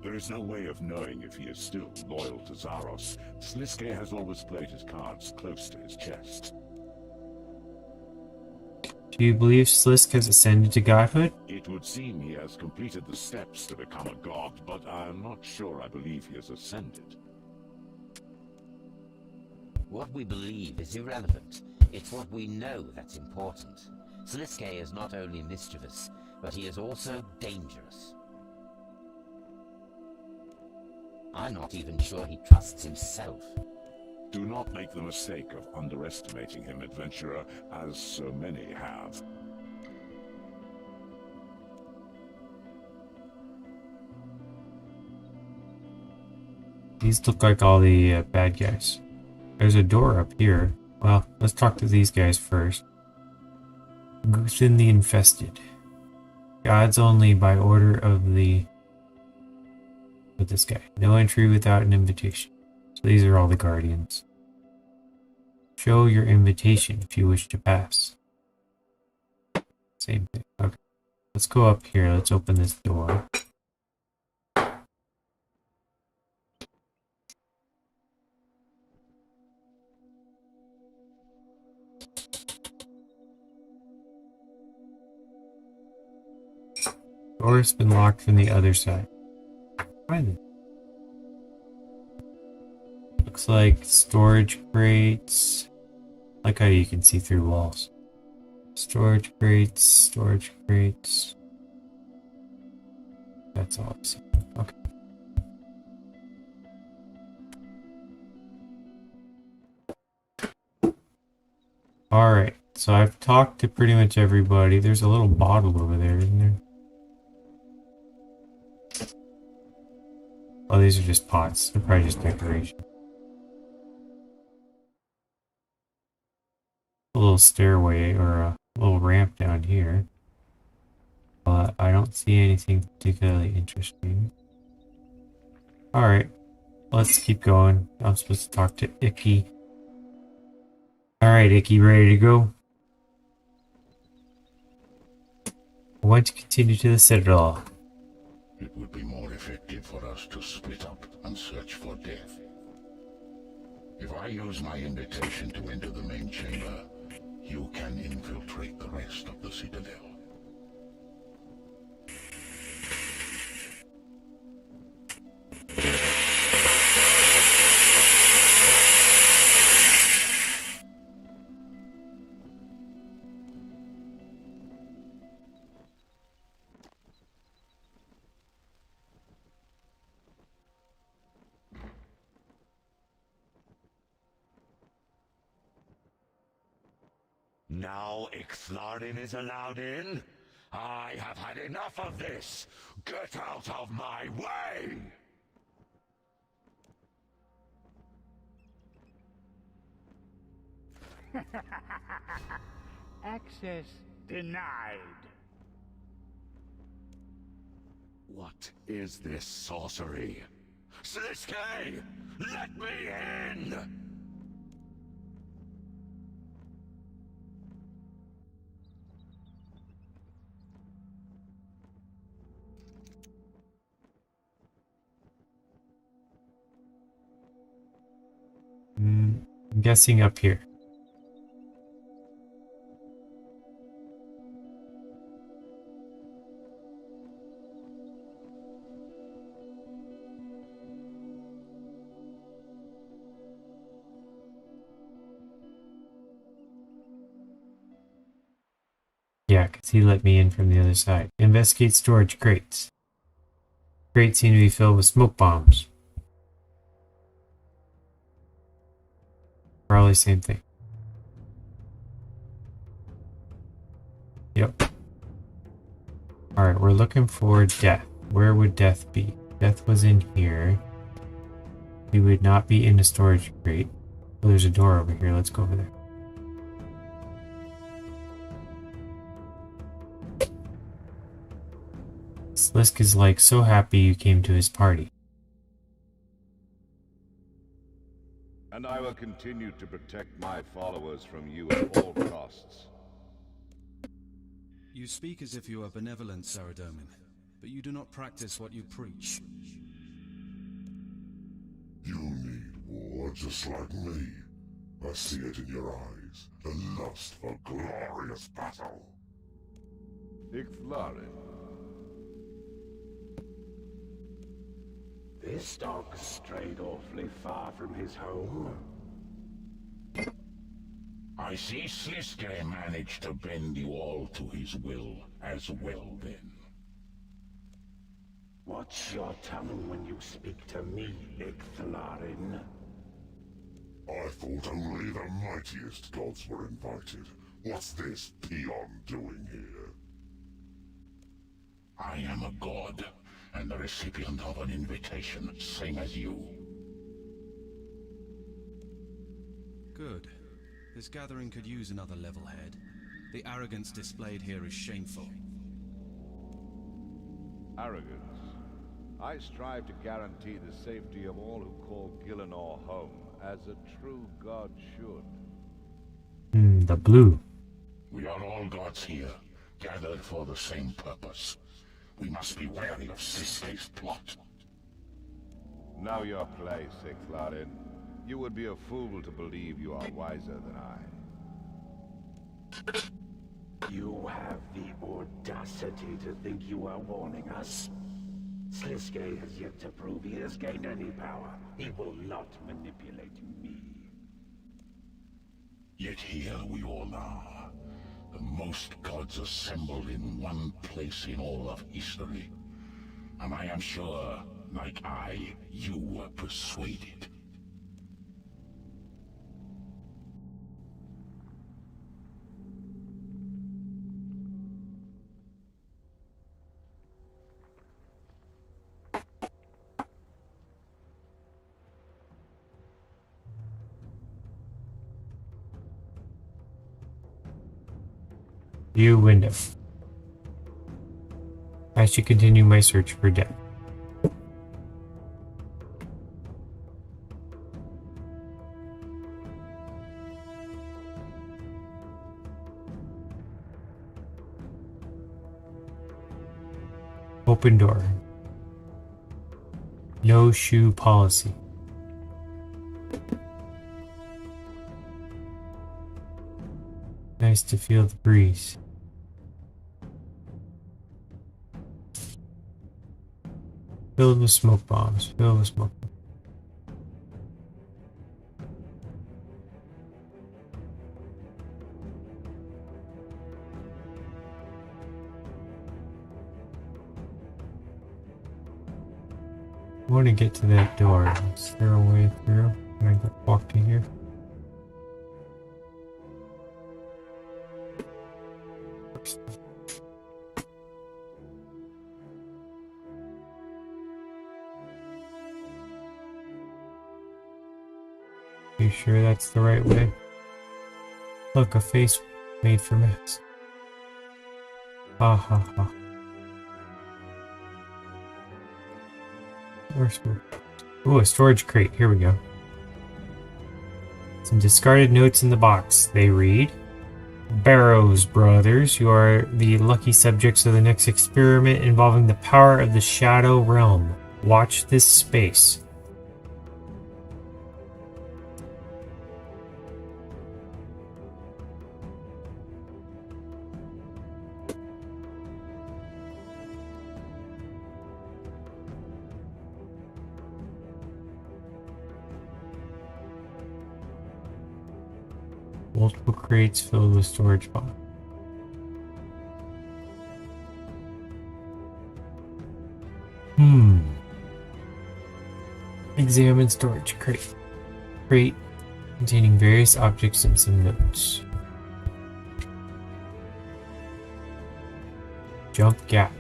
There is no way of knowing if he is still loyal to Zaros. Sliske has always played his cards close to his chest.
Do you believe Slisk has ascended to godhood?
It would seem he has completed the steps to become a god, but I'm not sure I believe he has ascended.
What we believe is irrelevant. It's what we know that's important. Sliske is not only mischievous, but he is also dangerous. I'm not even sure he trusts himself.
Do not make the mistake of underestimating him, adventurer, as so many have.
These look like all the bad guys. There's a door up here. Well, let's talk to these guys first. Guthin the Infested. Gods only by order of the... with this guy. No entry without an invitation. So these are all the guardians. Show your invitation if you wish to pass. Same thing. Okay. Let's go up here. Let's open this door. Door's been locked from the other side. Find it. Looks like storage crates. Like how you can see through walls. Storage crates, storage crates. That's all I see. Okay. Alright, so I've talked to pretty much everybody. There's a little bottle over there, isn't there? Oh, these are just pots. They're probably just decoration. A little stairway or a little ramp down here. But I don't see anything particularly interesting. Alright, let's keep going. I'm supposed to talk to Icky. Alright, Icky, ready to go? I want to continue to the Citadel.
It would be more effective for us to split up and search for death. If I use my invitation to enter the main chamber, you can infiltrate the rest of the Citadel.
Now Ixthlarin is allowed in? I have had enough of this! Get out of my way!
Access denied.
What is this sorcery? Sliske! Let me in!
I'm guessing up here. Yeah, because he let me in from the other side. Investigate storage crates. Crates seem to be filled with smoke bombs. Probably same thing. Yep. Alright, we're looking for death. Where would death be? Death was in here. He would not be in the storage crate. Oh, there's a door over here. Let's go over there. Slisk is like so happy you came to his party.
And I will continue to protect my followers from you at all costs.
You speak as if you are benevolent, Saradomin, but you do not practice what you preach.
just like me. I see it in your eyes. The lust for glorious battle.
Ixthlarin.
This dog strayed awfully far from his home.
I see Sliske managed to bend you all to his will as well then.
Watch your tongue when you speak to me, Ixthlarin.
I thought only the mightiest gods were invited. What's this peon doing here? I am a god, and the recipient of an invitation, same as you.
Good. This gathering could use another level head. The arrogance displayed here is shameful.
Arrogance. I strive to guarantee the safety of all who call Gielinor home, as a true god should.
The blue.
We are all gods here, gathered for the same purpose. We must be wary of Siske's plot.
Know your place, Ixthlarin. You would be a fool to believe you are wiser than I.
You have the audacity to think you are warning us? Sliske has yet to prove he has gained any power. He will not manipulate me.
Yet here we all are. The most gods assembled in one place in all of history. And I am sure, like you were persuaded.
View window. I should continue my search for death. Open door. No shoe policy. Nice to feel the breeze. Filled with smoke bombs. Filled with smoke bombs. I want to get to that door. Is there a way through? Can I walk to here? You sure that's the right way? Look, a face made for masks. Ha ha ha. Ooh, a storage crate. Here we go. Some discarded notes in the box. They read, Barrows brothers, you are the lucky subjects of the next experiment involving the power of the Shadow Realm. Watch this space. Multiple crates filled with storage box. Examine storage crate. Crate containing various objects and some notes. Jump gap.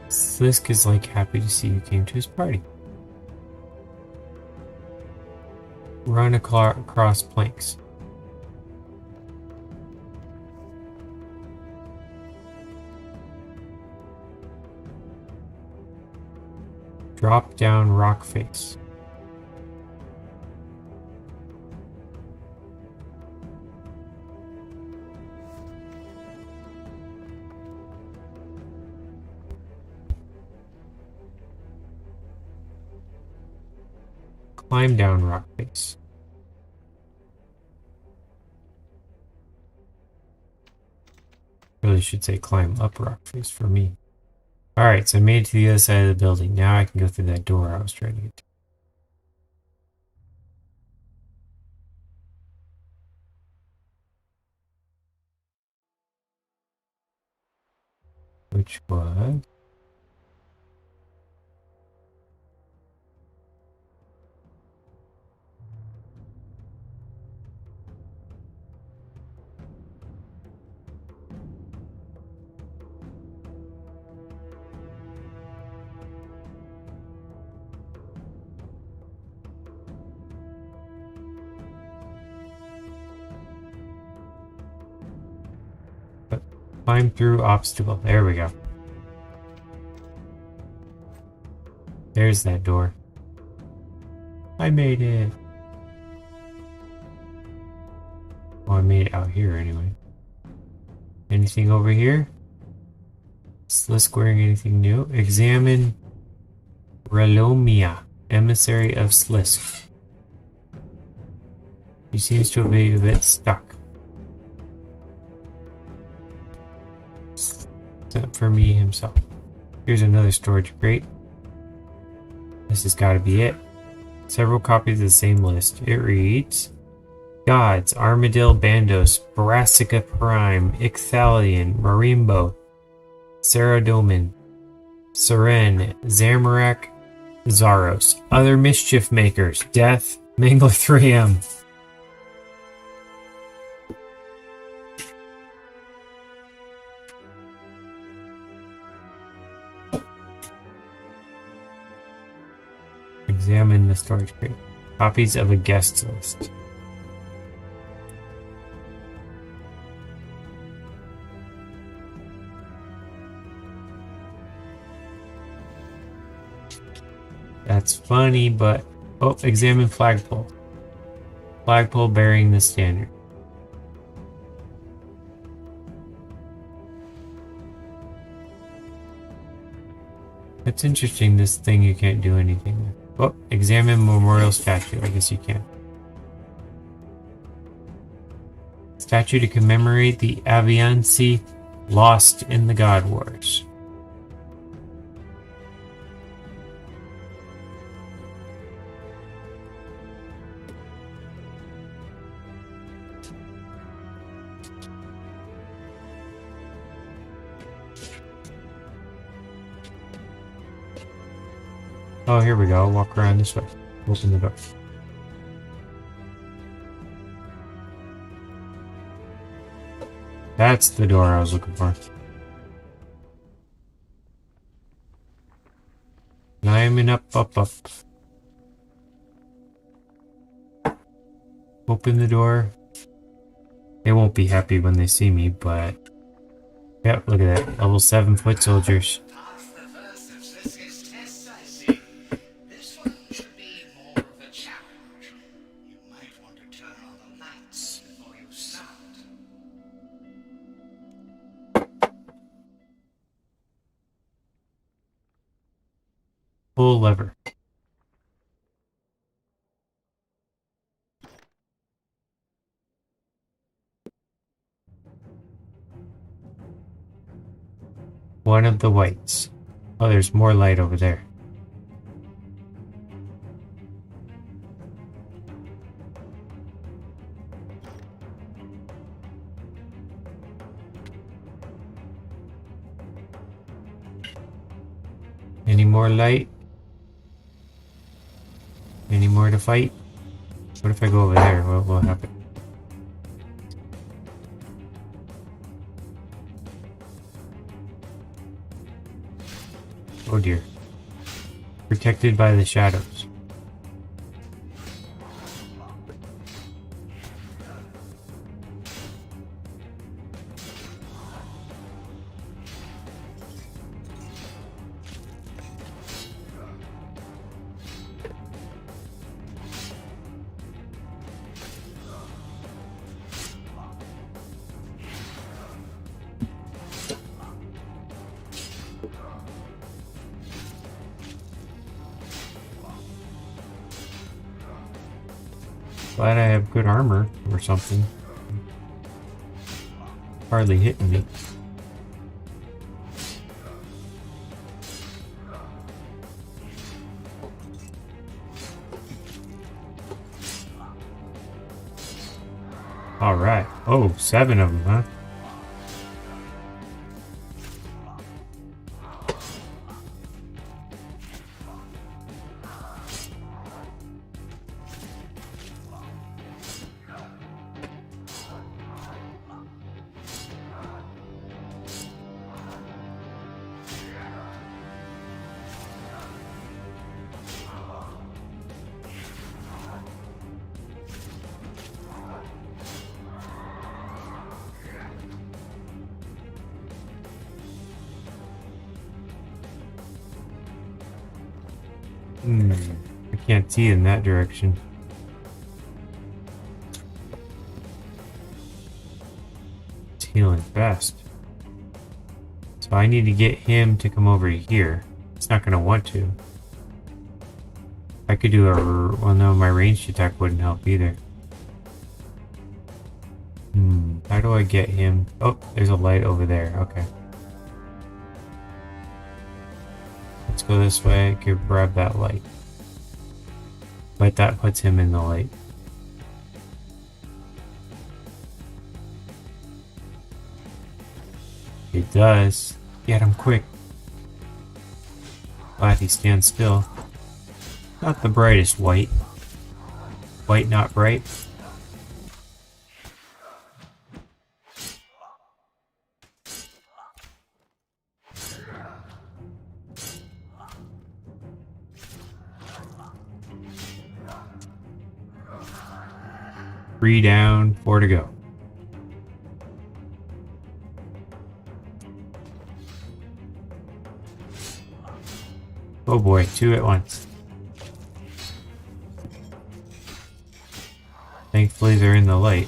Slisk is like happy to see you came to his party. Run across planks. Drop down rock face. Climb down rock face. Really should say climb up rock face for me. Alright, so I made it to the other side of the building. Now I can go through that door I was trying to get to. Which was... Climb through obstacle. There we go. There's that door. I made it. Well, I made it out here anyway. Anything over here? Slisk wearing anything new? Examine Relomia, emissary of Slisk. He seems to be a bit stuck. Except for me himself. Here's another storage crate. This has got to be it. Several copies of the same list. It reads... Gods, Armadil Bandos, Brassica Prime, Icthalion, Marimbo, Saradomin, Seren, Zamorak, Zaros. Other mischief makers. Death, Mangler 3M. Examine the storage crate. Copies of a guest list. That's funny, but... Oh, examine flagpole. Flagpole bearing the standard. It's interesting, this thing you can't do anything with. Oh, examine memorial statue. I guess you can. Statue to commemorate the Avianci lost in the God Wars. Oh, here we go. I'll walk around this way. Open the door. That's the door I was looking for. Climbing up. Open the door. They won't be happy when they see me, but... Yep, look at that. Level 7 foot soldiers. Pull lever. One of the whites. Oh, there's more light over there. Any more light? Any more to fight? What if I go over there? What will happen? Oh dear. Protected by the shadows. Glad I have good armor or something. Hardly hitting me. Alright. Oh, 7 of them, huh? I can't see in that direction. It's healing fast. So I need to get him to come over here. It's not going to want to. I could do a... Well, no, my ranged attack wouldn't help either. How do I get him? Oh, there's a light over there. Okay. Let's go this way. I could grab that light. But that puts him in the light. It does. Get him quick. Glad he stands still. Not the brightest white. White not bright. Three down, 4 to go. Oh boy, 2 at once. Thankfully they're in the light.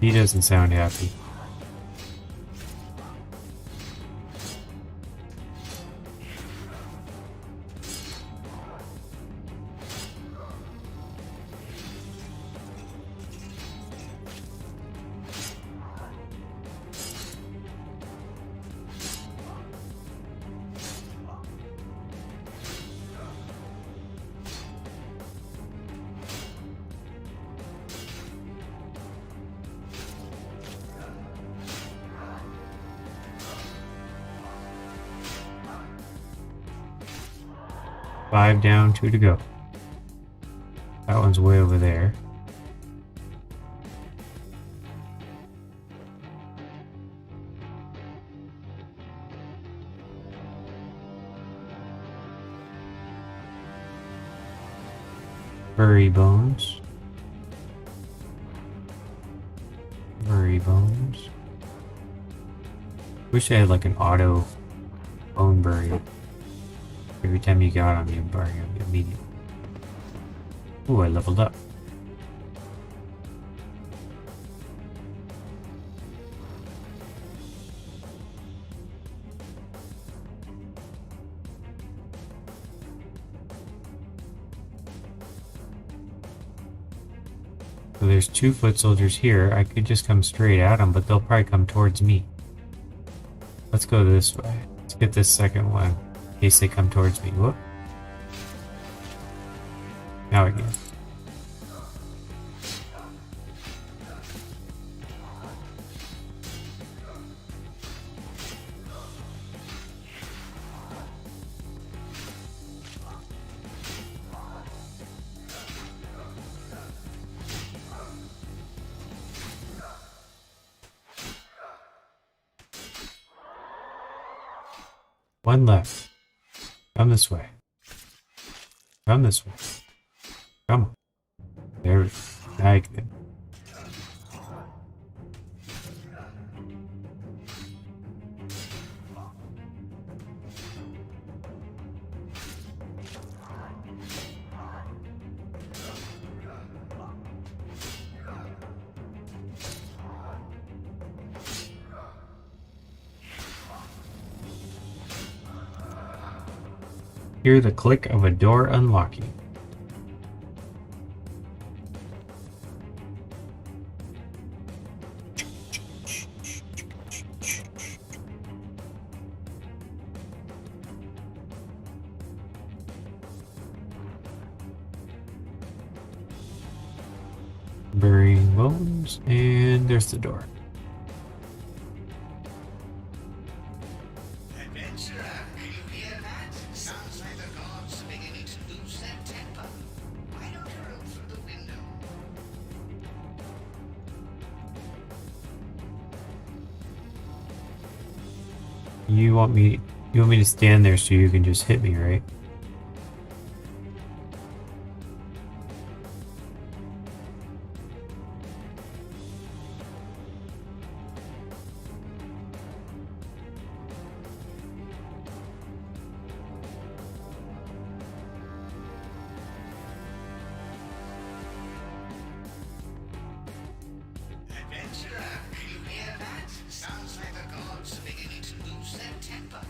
He doesn't sound happy. Five down, 2 to go. That one's way over there. Furry bones. Furry bones. Wish I had like an auto bone burial. Every time you got on me, I'm burying him immediately. Ooh, I leveled up. So there's 2 foot soldiers here. I could just come straight at them, but they'll probably come towards me. Let's go this way. Let's get this second one. In case they come towards me. Whoop. Now again. One left. Come this way. Come this way. Come on. like them. Hear the click of a door unlocking. Burying bones, and there's the door.
Adventurer, can you hear that? Sounds like the gods are beginning to lose their temper. Why don't you roll through the window?
You want me to stand there so you can just hit me, right?
Adventurer, can you hear that? Sounds like the gods are beginning to lose their temper.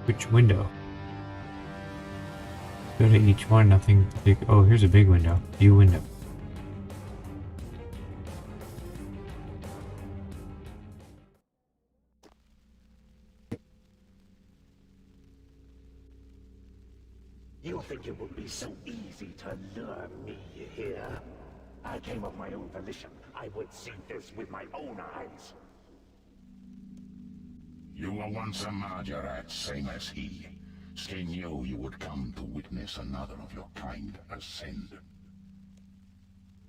Which window? Go to each one, nothing big. Oh, here's a big window. View window.
You think it would be so easy to lure me here? I came of my own volition. I would see this with my own eyes.
You were once a Margaret, same as he. He knew you would come to witness another of your kind ascend.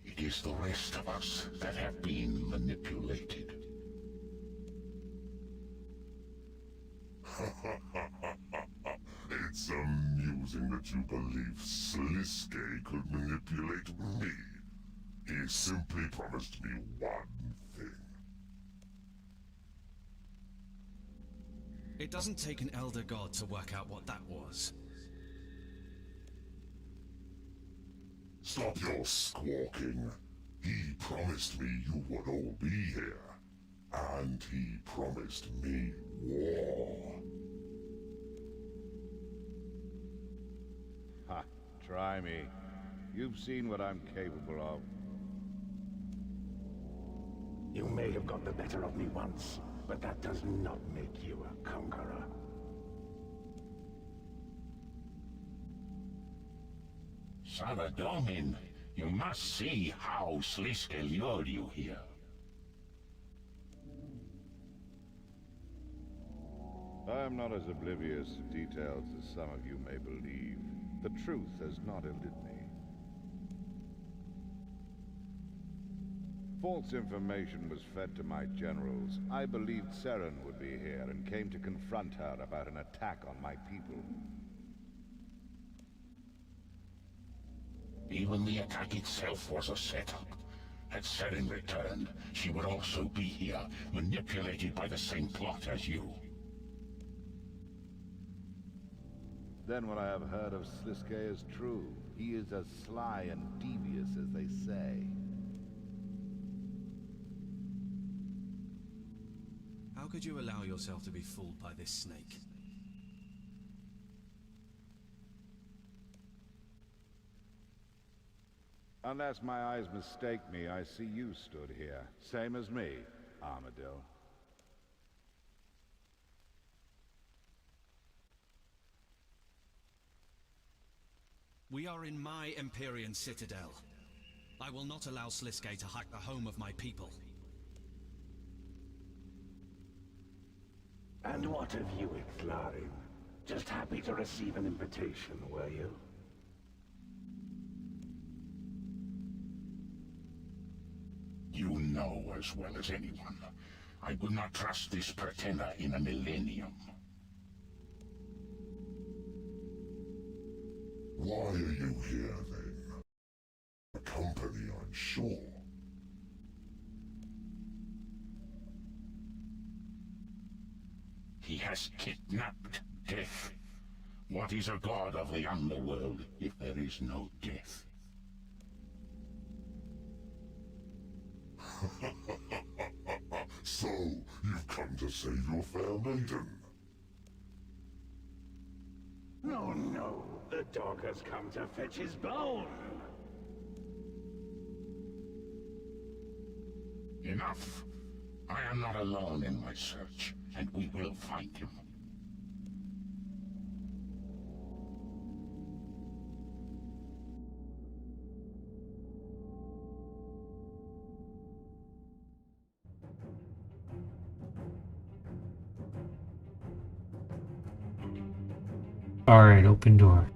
It is the rest of us that have been manipulated.
It's amusing that you believe Sliske could manipulate me. He simply promised me one thing.
It doesn't take an elder god to work out what that was.
Stop your squawking. He promised me you would all be here. And he promised me war.
Ha, try me. You've seen what I'm capable of.
You may have got the better of me once, but that does not make you a conqueror.
Saradomin, you must see how Sliske lured you here.
I am not as oblivious to details as some of you may believe. The truth has not eluded me. False information was fed to my generals. I believed Seren would be here and came to confront her about an attack on my people.
Even the attack itself was a setup. Had Seren returned, she would also be here, manipulated by the same plot as you.
Then what I have heard of Sliske is true. He is as sly and devious as they say.
How could you allow yourself to be fooled by this snake?
Unless my eyes mistake me, I see you stood here. Same as me, Armadillo.
We are in my Empyrean citadel. I will not allow Sliske to hack the home of my people.
And what of you, Ixlarin? Just happy to receive an invitation, were you?
You know as well as anyone. I would not trust this pretender in a millennium.
Why are you here then? For company, I'm sure.
He has kidnapped death. What is a god of the underworld if there is no death?
So, you've come to save your fair maiden?
Oh no, the dog has come to fetch his bone!
Enough! I am not alone in my search, and we will find him.
Alright, open door.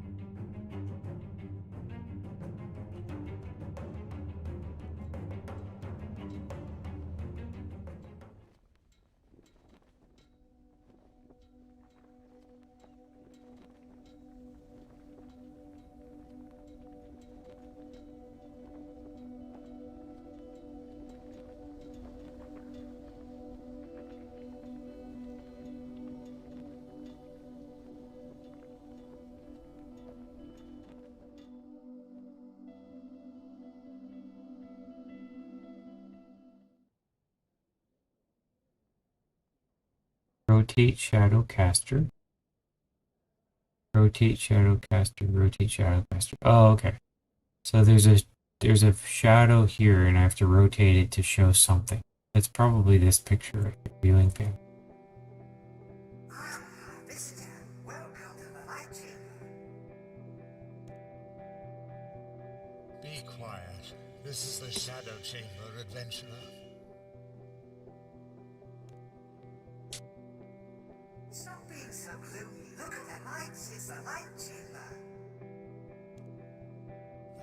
Rotate shadow caster. Rotate shadow caster. Rotate shadow caster. Oh, okay. So there's a shadow here, and I have to rotate it to show something. That's probably this picture right here. Viewing pan.
Be quiet. This is the Shadow Chamber, adventurer.
Stop being so gloomy. Look at the lights. It's the light chamber.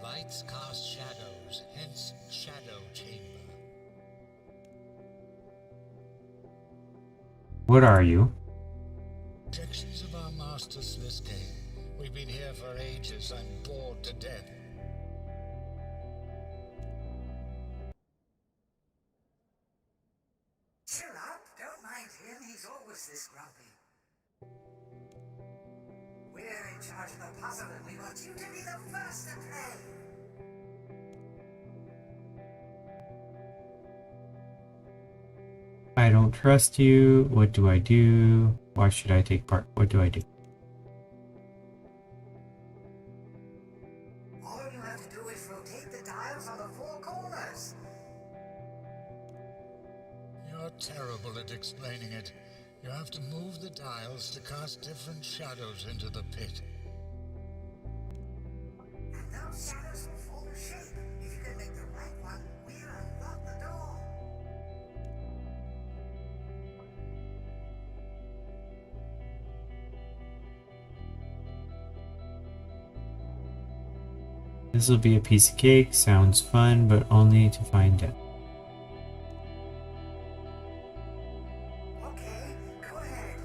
Lights cast shadows, hence Shadow Chamber.
What are you?
Projections of our master Sliskay. We've been here for ages. I'm bored to death.
Chill out. Don't mind him. He's always this grumpy. We're in charge of the puzzle and we want you to be the first to play.
I don't trust you. What do I do? Why should I take part? What do I do?
All you have to do is rotate the dials on the four corners.
You're terrible at explaining it. You have to move the dials to cast different shadows into the pit.
And those shadows will form a shape. If you can make the right one, we'll unlock the door.
This will be a piece of cake. Sounds fun, but only to find out.
Okay, go ahead.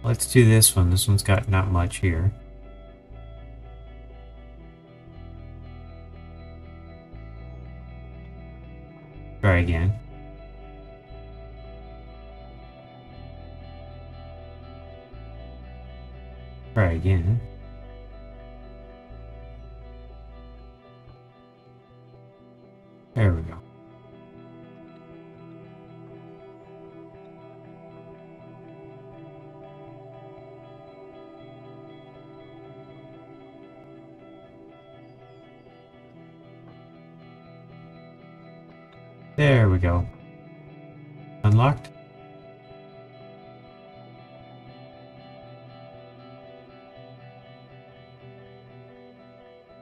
Let's do this one. This one's got not much here. Try again. Try again. There we go. There we go. Unlocked?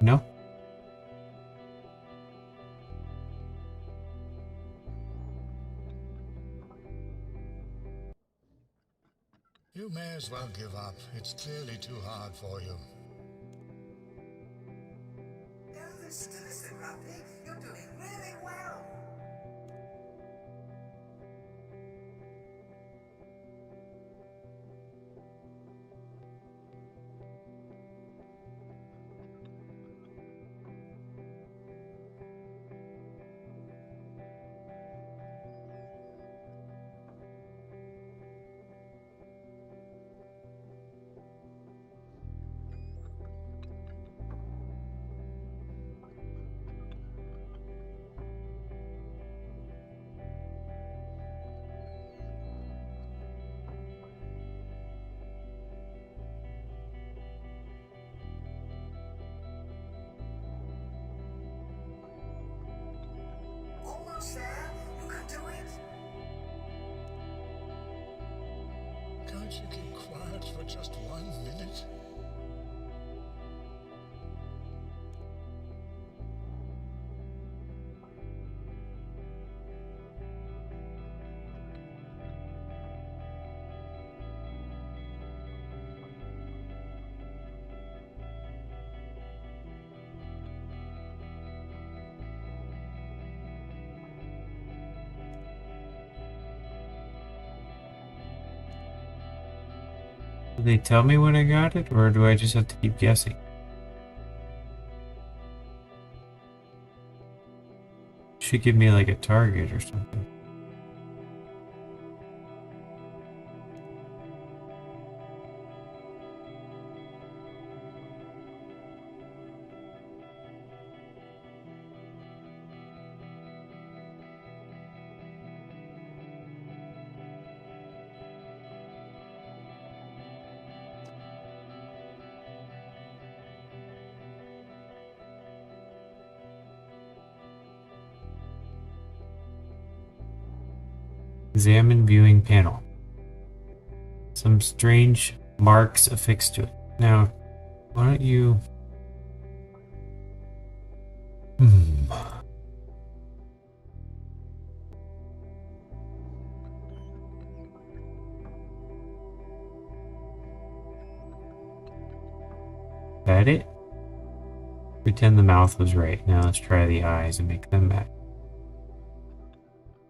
No?
You may as well give up. It's clearly too hard for you.
listen to Mr. Grumpy. You're doing really well. Almost there. You can do it.
Can't you keep quiet for just 1 minute?
Do they tell me when I got it, or do I just have to keep guessing? Should give me like a target or something. Examine viewing panel. Some strange marks affixed to it. Now, why don't you... That it? Pretend the mouth was right. Now let's try the eyes and make them match.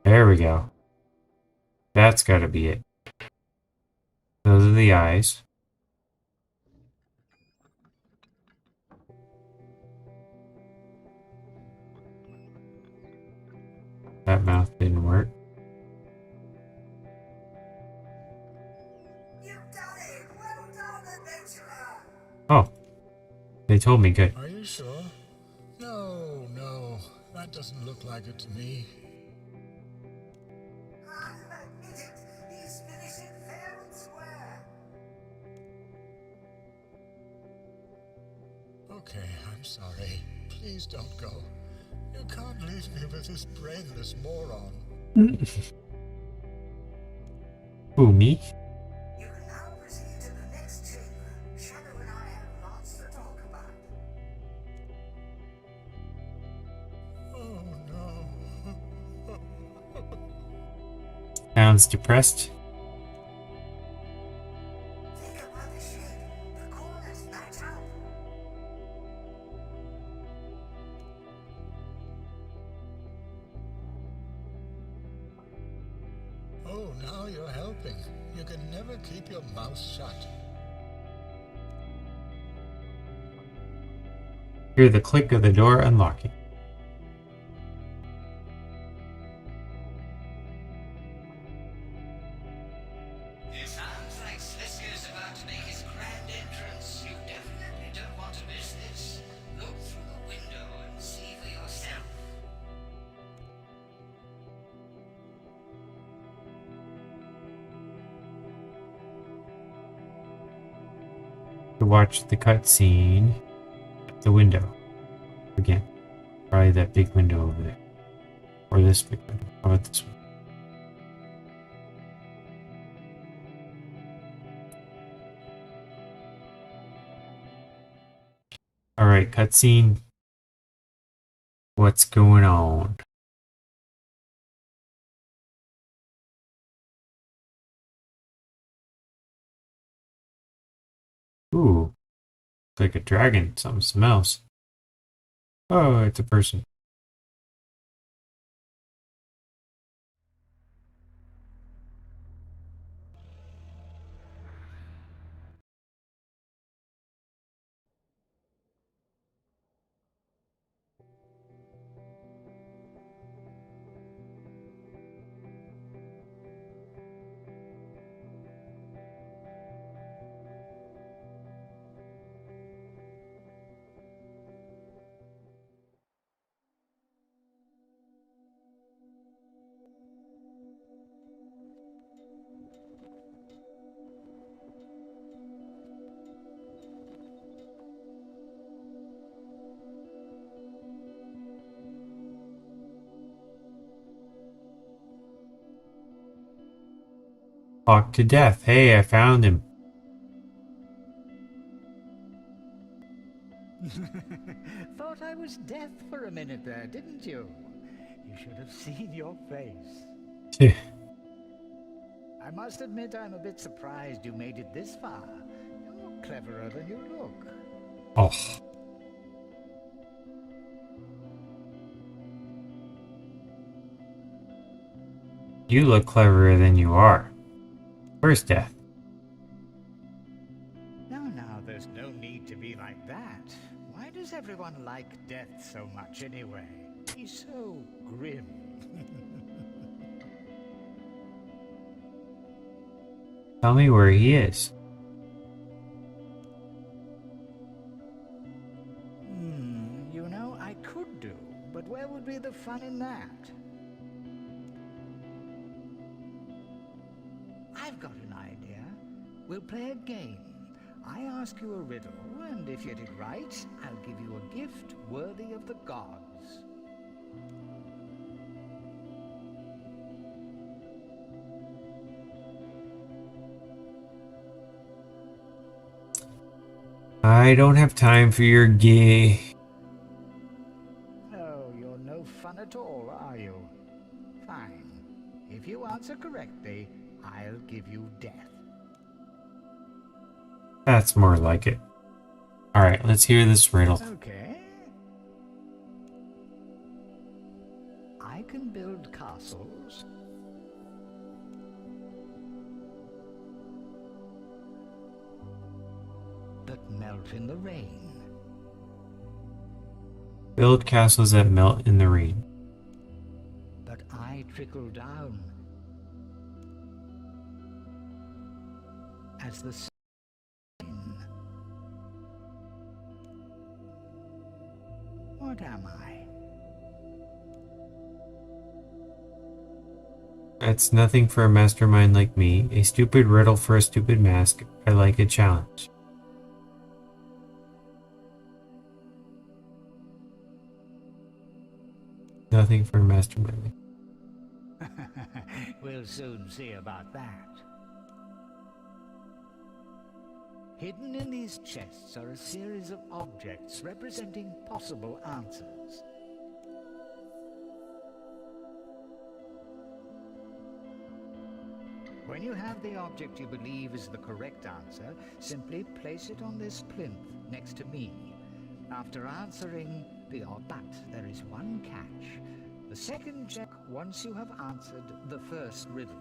There we go. That's gotta be it. Those are the eyes. That mouth didn't work.
You've done it. Well done, adventurer.
Oh. They told me, good.
Are you sure? No, that doesn't look like it to me.
I'll admit it. He's finished it fair and square.
Okay, I'm sorry. Please don't go. You can't leave me with this brainless moron.
Who, me?
You can now proceed to the next chamber. Shadow and I have lots to talk about.
Oh no.
Sounds depressed.
Think about the shape. The corners match up.
Oh, now you're helping. You can never keep your mouth shut.
Hear the click of the door unlocking.
It sounds like Slisko's about to make his grand entrance. You definitely don't want to miss this. Look through the window and see for yourself.
To watch the cutscene at the window. Again. Probably that big window over there. Or this big window. How about this one? Alright, cutscene. What's going on? Ooh. Like a dragon. Something smells. Oh, it's a person. Talk to death. Hey, I found him.
Thought I was deaf for a minute there, didn't you? You should have seen your face. I must admit I'm a bit surprised you made it this far. You're cleverer than you look.
Oh. You look cleverer than you are. Where's death?
Now, there's no need to be like that. Why does everyone like death so much anyway? He's so grim.
Tell me where he is.
You know, I could do, but where would be the fun in that? I've got an idea. We'll play a game. I ask you a riddle, and if you get it right, I'll give you a gift worthy of the gods.
I don't have time for your gay.
Oh, you're no fun at all, are you? Fine. If you answer correctly, I'll give you death.
That's more like it. Alright, let's hear this riddle.
Okay. I can build castles. That melt in the rain.
Build castles that melt in the rain.
But I trickle down as the sun. What am I?
That's nothing for a mastermind like me. A stupid riddle for a stupid mask. I like a challenge. Nothing for a mastermind.
We'll soon see about that. Hidden in these chests are a series of objects representing possible answers. When you have the object you believe is the correct answer, simply place it on this plinth next to me. After answering the odd, but there is one catch. The second check once you have answered the first riddle.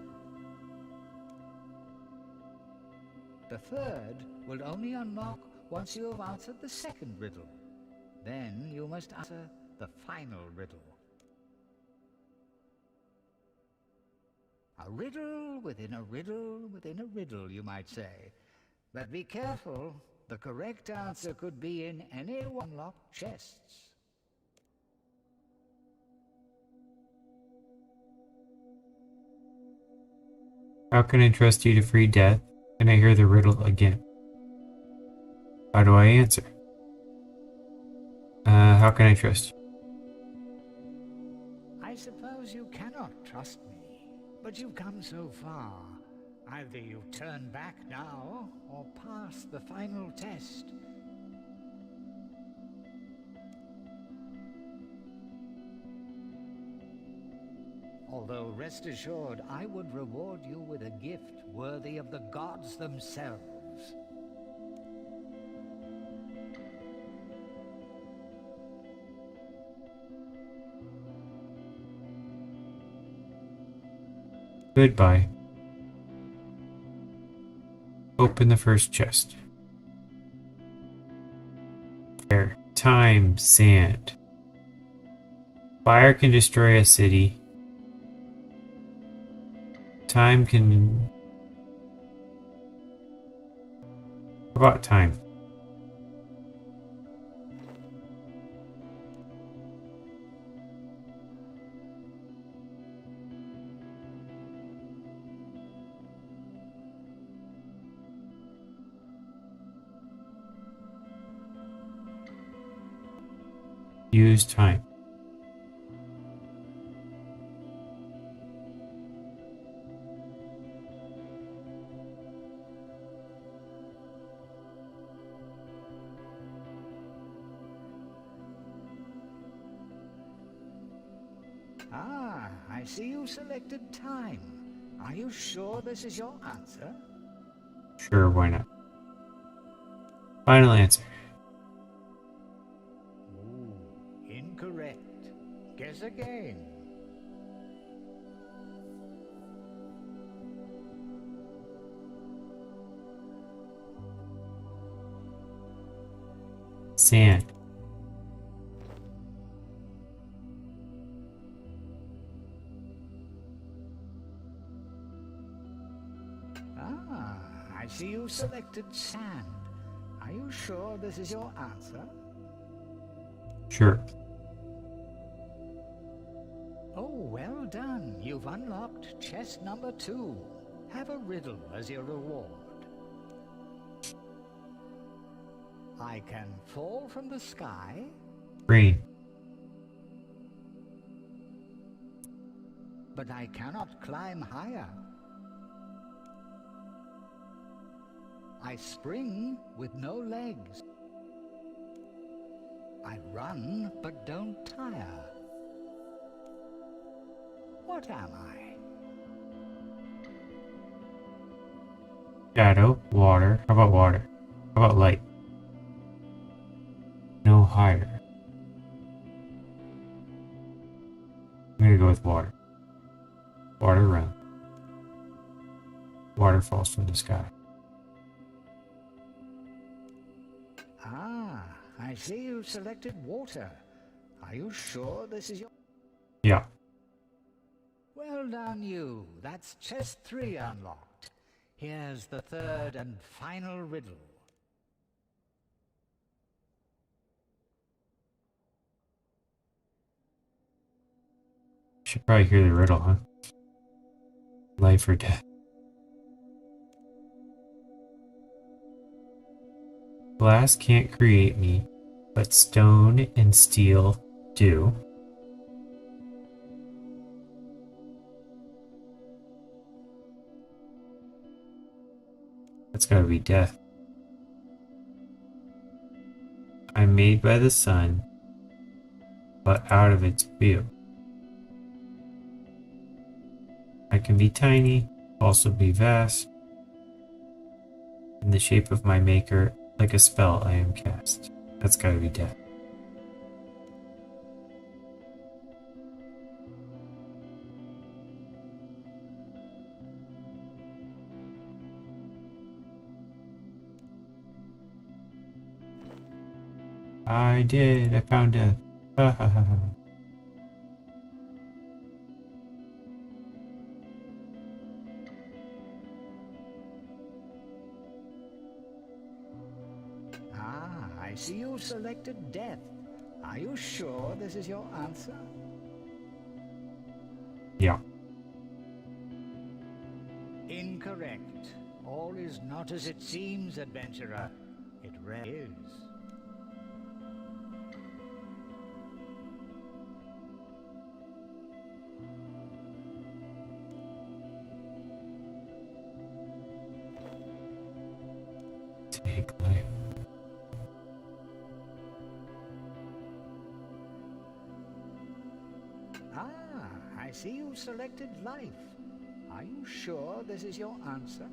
The third will only unlock once you have answered the second riddle. Then you must answer the final riddle. A riddle within a riddle within a riddle, you might say. But be careful, the correct answer could be in any unlocked chests.
How can I trust you to free death? Can I hear the riddle again? How do I answer? How can I trust you?
I suppose you cannot trust me, but you've come so far. Either you turn back now, or pass the final test. Although rest assured, I would reward you with a gift worthy of the gods themselves.
Goodbye. Open the first chest. Air, time, sand. Fire can destroy a city. Time can... What about time? Use time.
Ah, I see you selected time. Are you sure this is your answer?
Sure, why not? Final answer.
Ooh, incorrect. Guess again.
Sand.
Ah, I see you selected sand. Are you sure this is your answer?
Sure.
Oh, well done. You've unlocked chest number 2. Have a riddle as your reward. I can fall from the sky.
Rain.
But I cannot climb higher. I spring with no legs. I run but don't tire. What am I?
Shadow. Water. How about water? How about light? No higher. I'm gonna go with water. Water run. Water falls from the sky.
Ah, I see you selected water. Are you sure this is your...
Yeah.
Well done, you. That's chest 3 unlocked. Here's the third and final riddle.
Should probably hear the riddle, huh? Life or death. Glass can't create me, but stone and steel do. That's gotta be death. I'm made by the sun, but out of its view. I can be tiny, also be vast. In the shape of my maker, like a spell I am cast. That's gotta be death. I did. I found death. Ha ha ha ha.
Ah, I see you selected death. Are you sure this is your answer?
Yeah.
Incorrect. All is not as it seems, adventurer. It rarely is.
Take life.
Ah, I see you selected life. Are you sure this is your answer?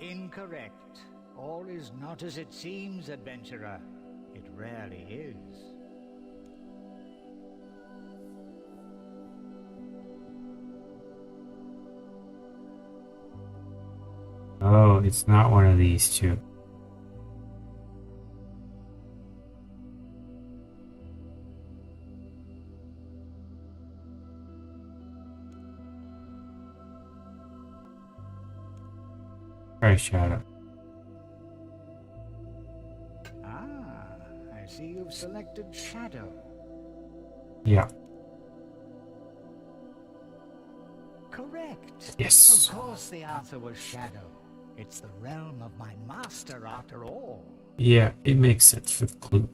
Incorrect. All is not as it seems, adventurer. It rarely is.
Oh, it's not one of these two. Try Shadow.
Ah, I see you've selected Shadow.
Yeah.
Correct.
Yes.
Of course the answer was Shadow. It's the realm of my master after all.
Yeah, it makes sense for the clue.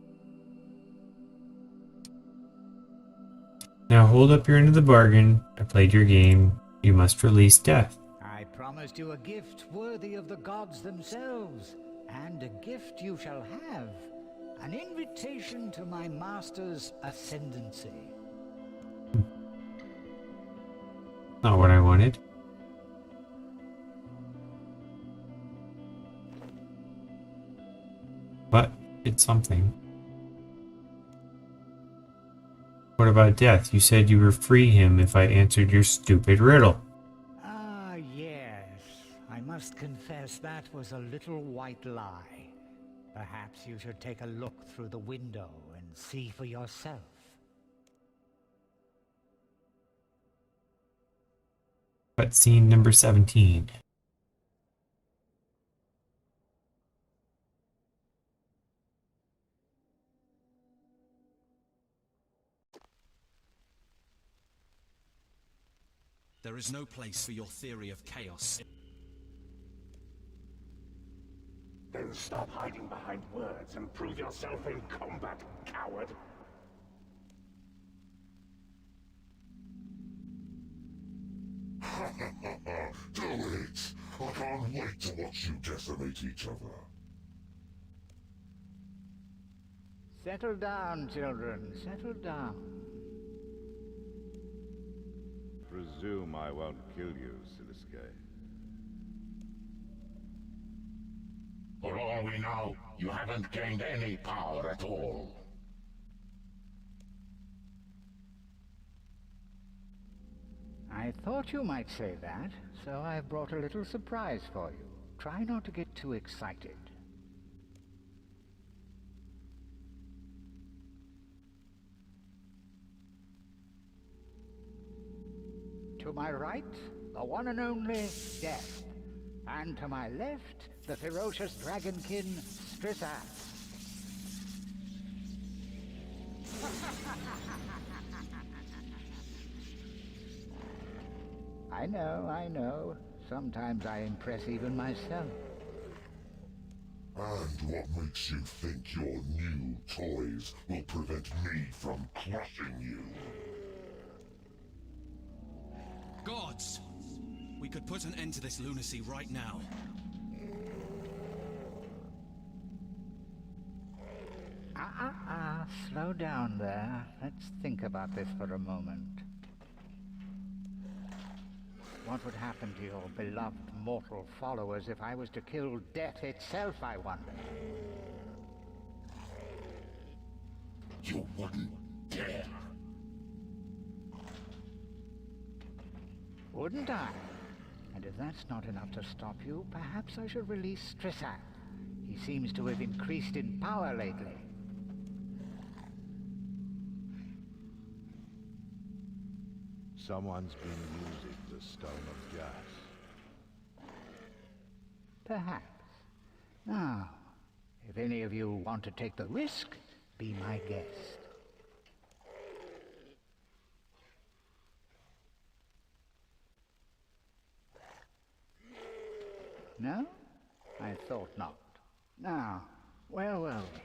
Now hold up your end of the bargain. I played your game. You must release Death.
I promised you a gift worthy of the gods themselves, and a gift you shall have. An invitation to my master's ascendancy.
Not what I wanted. But it's something. What about Death? You said you would free him if I answered your stupid riddle.
Ah, yes. I must confess that was a little white lie. Perhaps you should take a look through the window and see for yourself.
Cutscene number 17.
There is no place for your theory of chaos.
Then stop hiding behind words and prove yourself in combat, coward.
Do it! I can't wait to watch you decimate each other.
Settle down, children. Settle down.
Presume I won't kill you, Siliske.
For all we know, you haven't gained any power at all.
I thought you might say that, so I've brought a little surprise for you. Try not to get too excited. To my right, the one and only Death. And to my left, the ferocious dragonkin Strissath. I know. Sometimes I impress even myself.
And what makes you think your new toys will prevent me from crushing you?
Gods! We could put an end to this lunacy right now.
Slow down there. Let's think about this for a moment. What would happen to your beloved mortal followers if I was to kill death itself, I wonder?
You wouldn't dare.
Wouldn't I? And if that's not enough to stop you, perhaps I should release Strissath. He seems to have increased in power lately.
Someone's been using the Stone of Gas.
Perhaps. Now, if any of you want to take the risk, be my guest. No? I thought not. Now, where were we?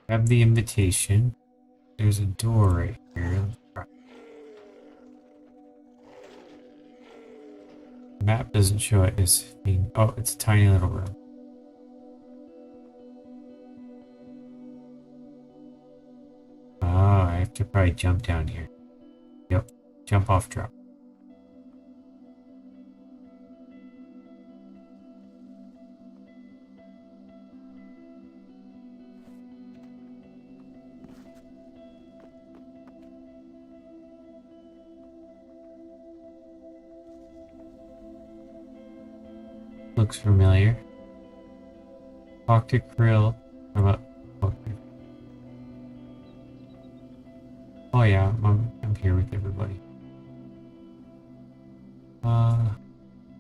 Grab the invitation. There's a door right here. The map doesn't show it as being... Oh, it's a tiny little room. Ah, I have to probably jump down here. Yep. Jump off drop. Looks familiar. Talk to Krill about... Oh yeah, I'm here with everybody.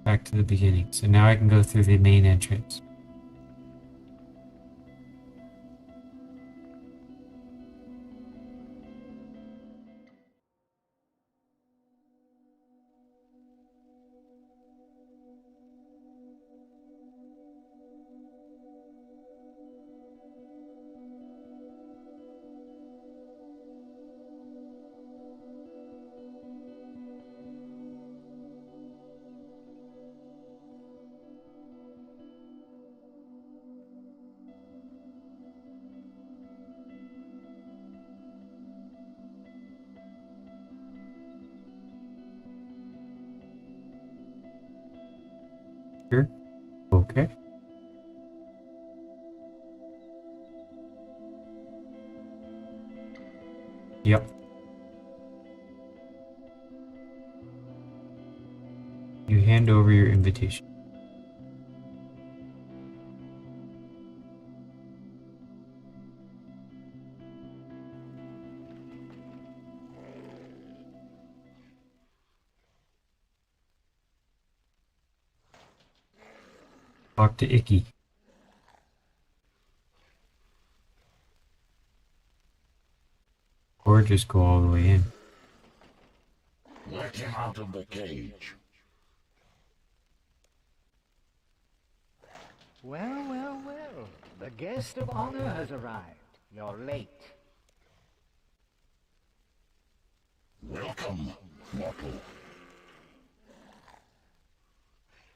Back to the beginning. So now I can go through the main entrance. Here. Okay. Yep. You hand over your invitation. Talk to Icky. Or just go all the way in.
Let him out of the cage.
Well, well, well. The guest of honor has arrived. You're late.
Welcome, mortal.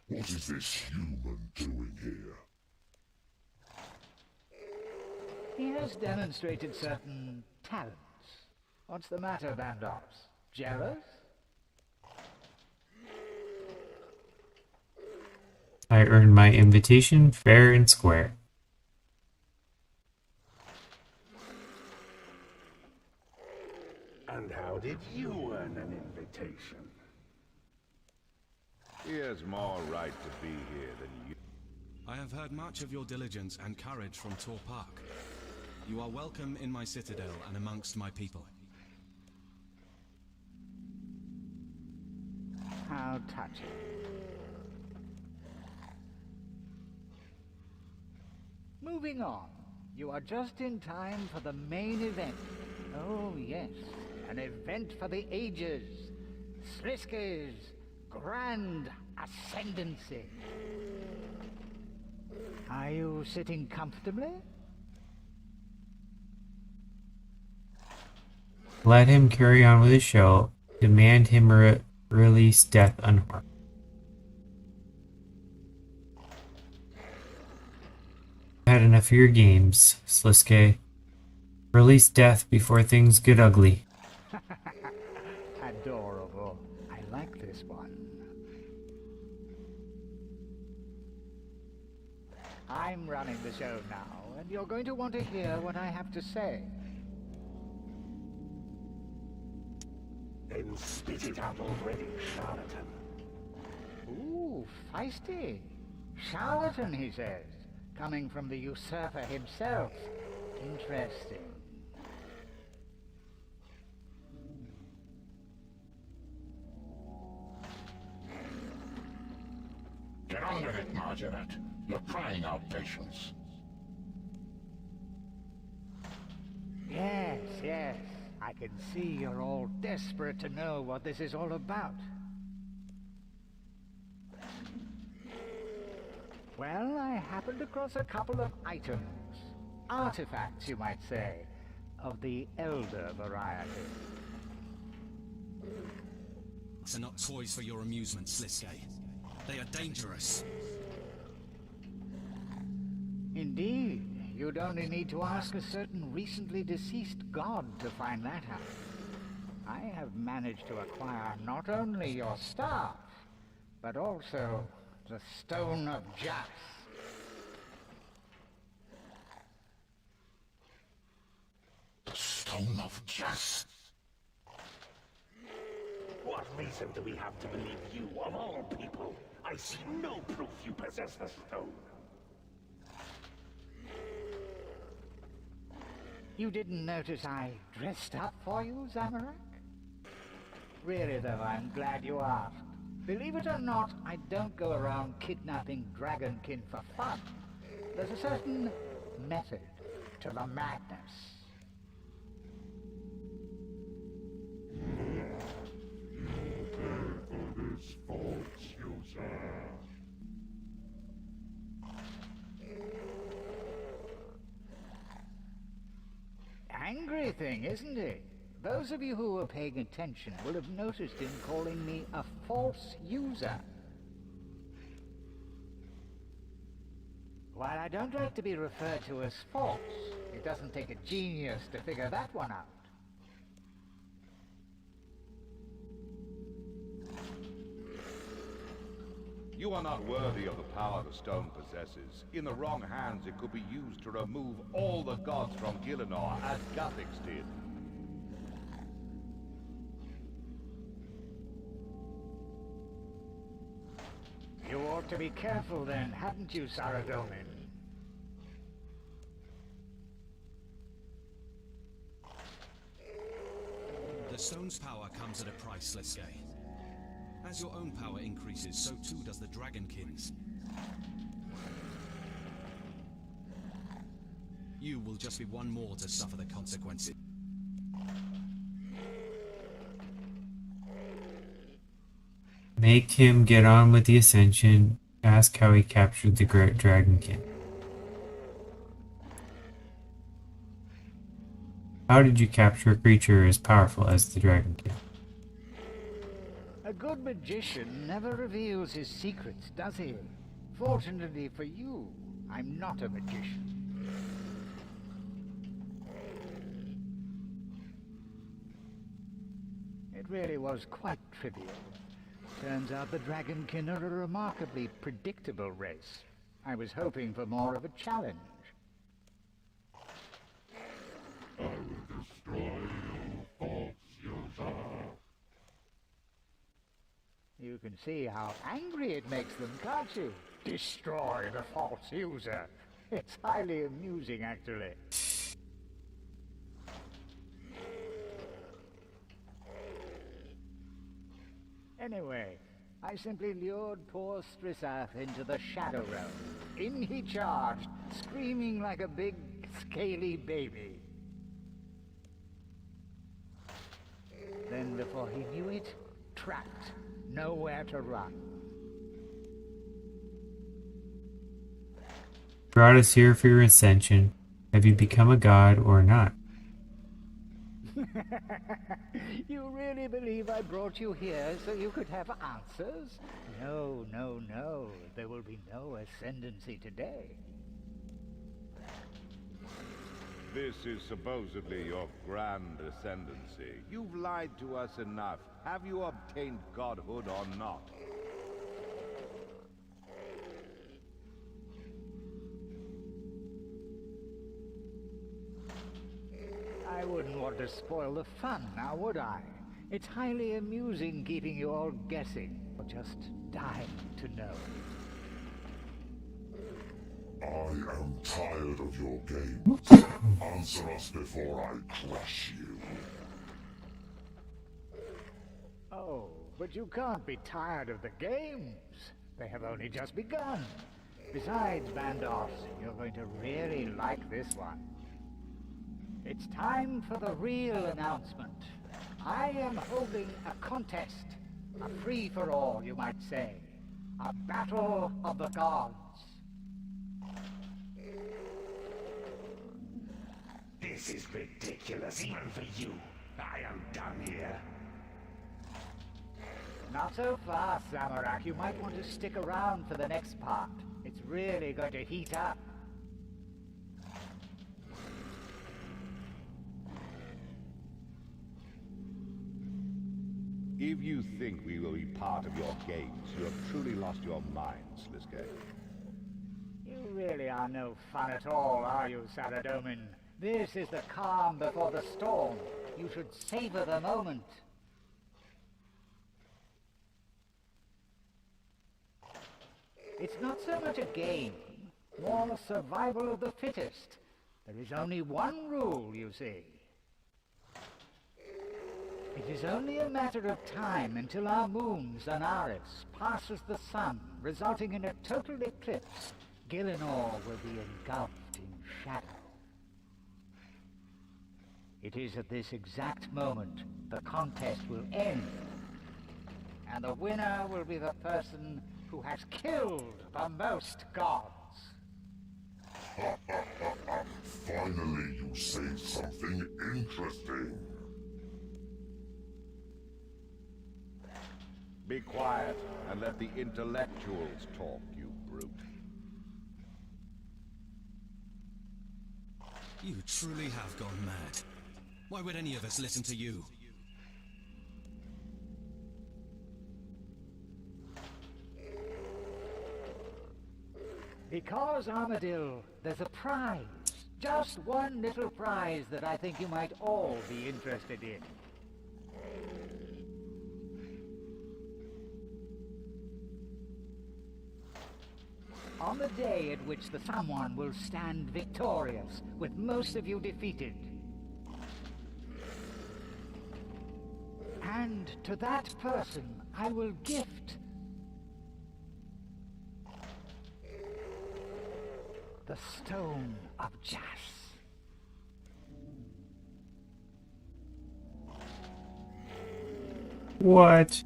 What is this human doing here?
He has demonstrated certain talents. What's the matter, Bandos? Jealous?
I earned my invitation fair and square.
And how did you earn an invitation?
He has more right to be here than you.
I have heard much of your diligence and courage from Tor Park. You are welcome in my citadel and amongst my people.
How touching. Moving on. You are just in time for the main event. Oh yes, an event for the ages. Sliske's grand ascendancy. Are you sitting comfortably?
Let him carry on with his show. Demand him release Death unharmed. Had enough of your games, Sliske. Release Death before things get ugly.
Adorable. I like this one. I'm running the show now, and you're going to want to hear what I have to say.
Then spit it out already, charlatan.
Ooh, feisty. Charlatan, he says. Coming from the usurper himself. Interesting.
Get on with it, Margaret. You're crying out patience.
Yes, yes. I can see you're all desperate to know what this is all about. Well, I happened across a couple of items. Artifacts, you might say, of the elder variety.
These are not toys for your amusement, Sliske. They are dangerous.
Indeed. You'd only need to ask a certain recently deceased god to find that out. I have managed to acquire not only your staff, but also the Stone of Jas.
The Stone of Jas?
What reason do we have to believe you, of all people? I see no proof you possess the stone.
You didn't notice I dressed up for you, Zamorak? Really though, I'm glad you asked. Believe it or not, I don't go around kidnapping dragonkin for fun. There's a certain method to the madness. Angry thing, isn't it? Those of you who are paying attention will have noticed him calling me a false user. While I don't like to be referred to as false, it doesn't take a genius to figure that one out.
You are not worthy of the power the stone possesses. In the wrong hands, it could be used to remove all the gods from Gielinor, as Guthix did.
You ought to be careful then, hadn't you, Saradomin?
The stone's power comes at a price, Sliske. As your own power increases, so too does the Dragonkin's. You will just be one more to suffer the consequences.
Make him get on with the ascension. Ask how he captured the Great Dragonkin. How did you capture a creature as powerful as the Dragonkin?
A good magician never reveals his secrets, does he? Fortunately for you, I'm not a magician. It really was quite trivial. Turns out the Dragonkin are a remarkably predictable race. I was hoping for more of a challenge.
I will destroy you, false user.
You can see how angry it makes them, can't you? Destroy the false user. It's highly amusing, actually. Anyway, I simply lured poor Strissath into the Shadow Realm. In he charged, screaming like a big, scaly baby. Then before he knew it, trapped. Nowhere to run.
Brought us here for your ascension. Have you become a god or not?
You really believe I brought you here so you could have answers? No, no, no. There will be no ascendancy today.
This is supposedly your grand ascendancy. You've lied to us enough. Have you obtained godhood or not?
I wouldn't want to spoil the fun, now would I? It's highly amusing keeping you all guessing, or just dying to know.
I am tired of your games. Answer us before I crush you.
Oh, but you can't be tired of the games. They have only just begun. Besides, Bandos, you're going to really like this one. It's time for the real announcement. I am holding a contest. A free-for-all, you might say. A battle of the gods.
This is ridiculous, even for you. I am done here.
Not so fast, Zamorak. You might want to stick around for the next part. It's really going to heat up.
If you think we will be part of your games, you have truly lost your mind, Sliske.
You really are no fun at all, are you, Saradomin? This is the calm before the storm. You should savor the moment. It's not so much a game, more survival of the fittest. There is only one rule, you see. It is only a matter of time until our moon, Zanaris, passes the sun, resulting in a total eclipse. Gielinor will be engulfed in shadow. It is at this exact moment the contest will end, and the winner will be the person who has killed the most gods.
Finally, you say something interesting.
Be quiet and let the intellectuals talk, you brute.
You truly have gone mad. Why would any of us listen to you?
Because, Armadillo, there's a prize. Just one little prize that I think you might all be interested in. On the day at which the someone will stand victorious, with most of you defeated. And to that person, I will gift the Stone of Jas.
What?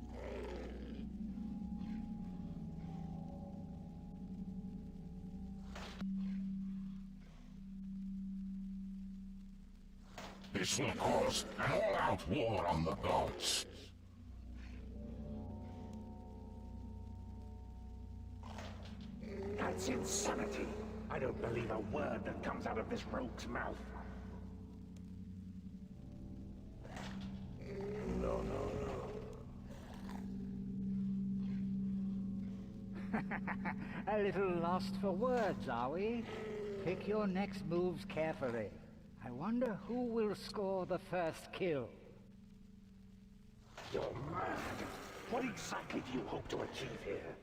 This will cause an all-out war on the gods.
That's insanity. I don't believe a word that comes out of this rogue's mouth.
No.
A little lost for words, are we? Pick your next moves carefully. I wonder who will score the first kill.
You're mad. What exactly do you hope to achieve here?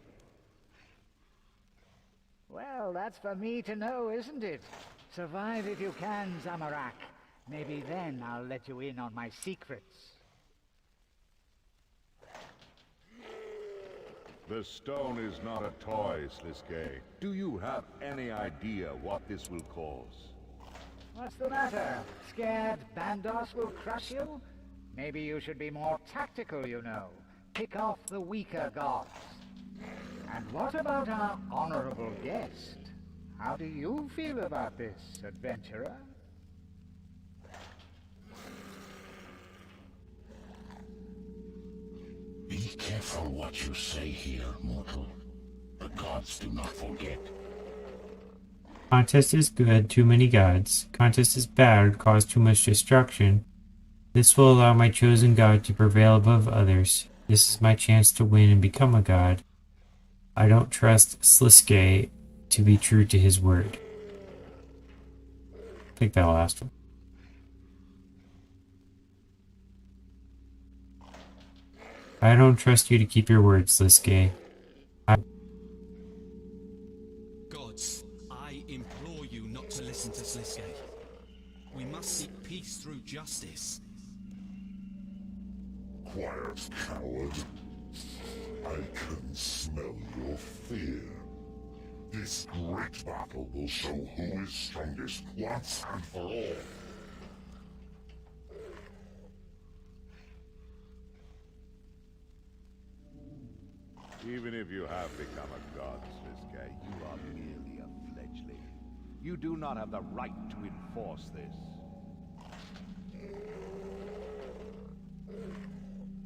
Well, that's for me to know, isn't it? Survive if you can, Zamorak. Maybe then I'll let you in on my secrets.
The stone is not a toy, Sliske. Do you have any idea what this will cause?
What's the matter? Scared Bandos will crush you? Maybe you should be more tactical, you know. Pick off the weaker gods. And what about our honorable guest? How do you feel about this, adventurer?
Be careful what you say here, mortal. The gods do not forget.
Contest is good, too many gods. Contest is bad, cause too much destruction. This will allow my chosen god to prevail above others. This is my chance to win and become a god. I don't trust Sliske to be true to his word. Take that last one. I don't trust you to keep your word, Sliske.
Gods, I implore you not to listen to Sliske. We must seek peace through justice.
Quiet, coward. I can smell your fear. This great battle will show who is strongest once and for all.
Even if you have become a god, Sliske, you are merely a fledgling. You do not have the right to enforce this.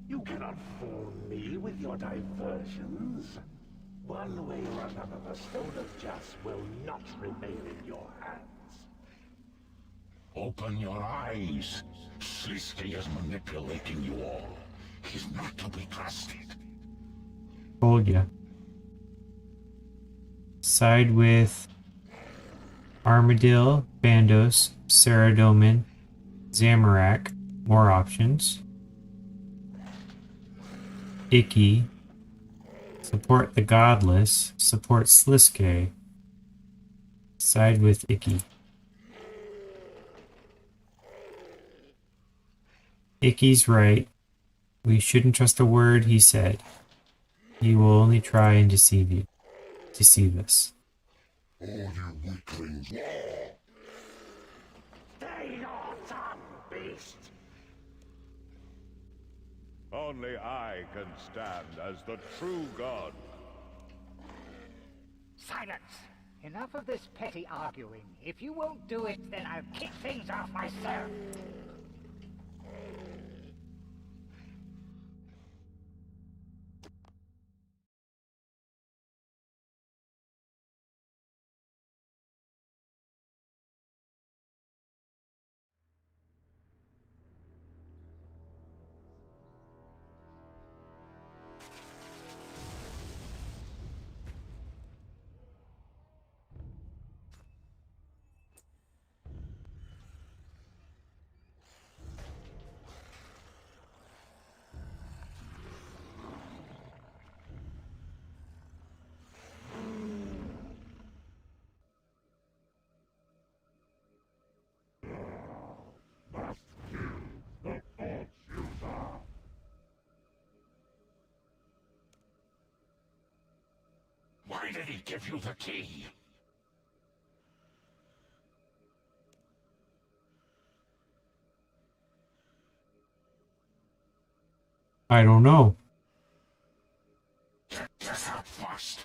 You cannot fool me with your diversions. One way or another, the Stone of Jas will not remain in your hands.
Open your eyes. Sliske is manipulating you all. He's not to be trusted.
Told ya. Side with Armadillo, Bandos, Saradomin, Zamorak. More options. Icky, Support the godless. Support Sliske. Side with Icky. Icky's right. We shouldn't trust a word he said. He will only try and deceive you. Deceive us.
All you weaklings.
Stay your tongue, beast!
Only I can stand as the true god.
Silence! Enough of this petty arguing. If you won't do it, then I'll kick things off myself.
Why did he give you the key?
I don't know.
Get this out fast.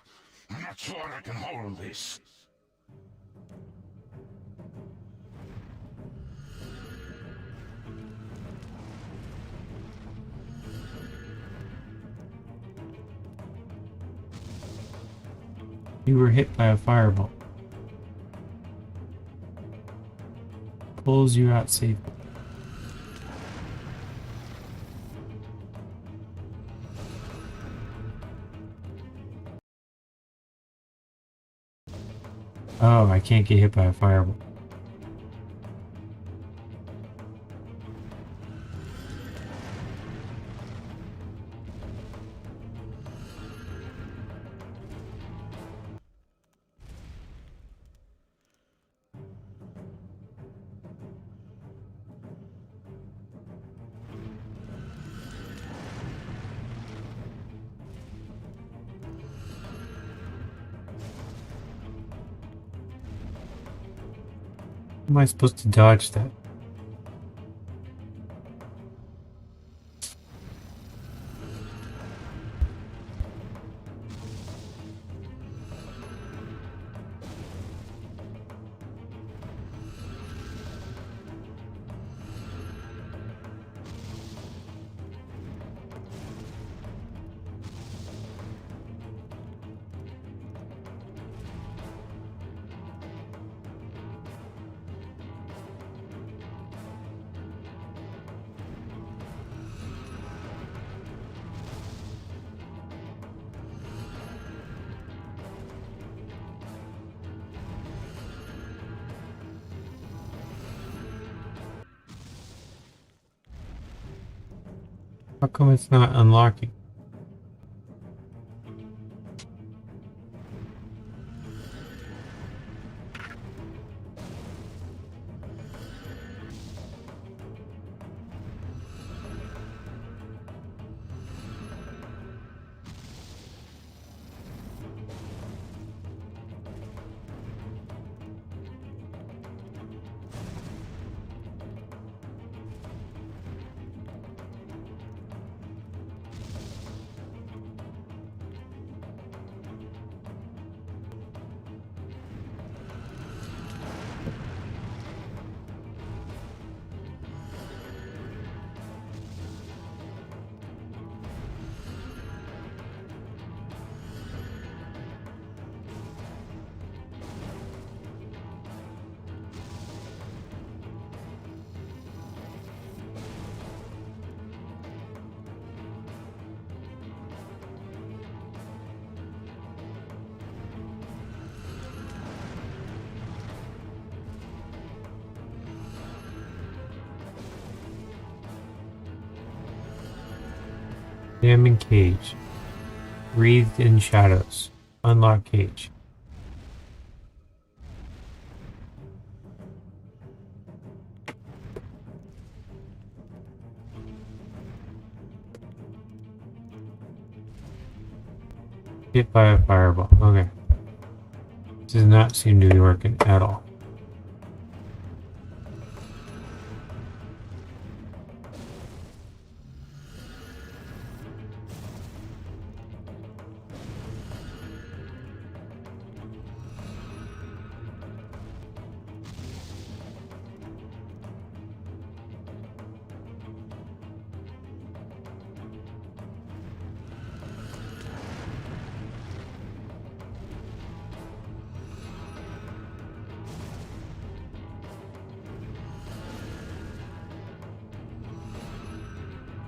I'm not sure I can hold this.
You were hit by a fireball. Pulls you out safely. Oh, I can't get hit by a fireball. How am I supposed to dodge that? How come it's not unlocking? Damn cage. Wreathed in shadows. Unlock cage. Hit by a fireball. Okay. This does not seem to be working at all.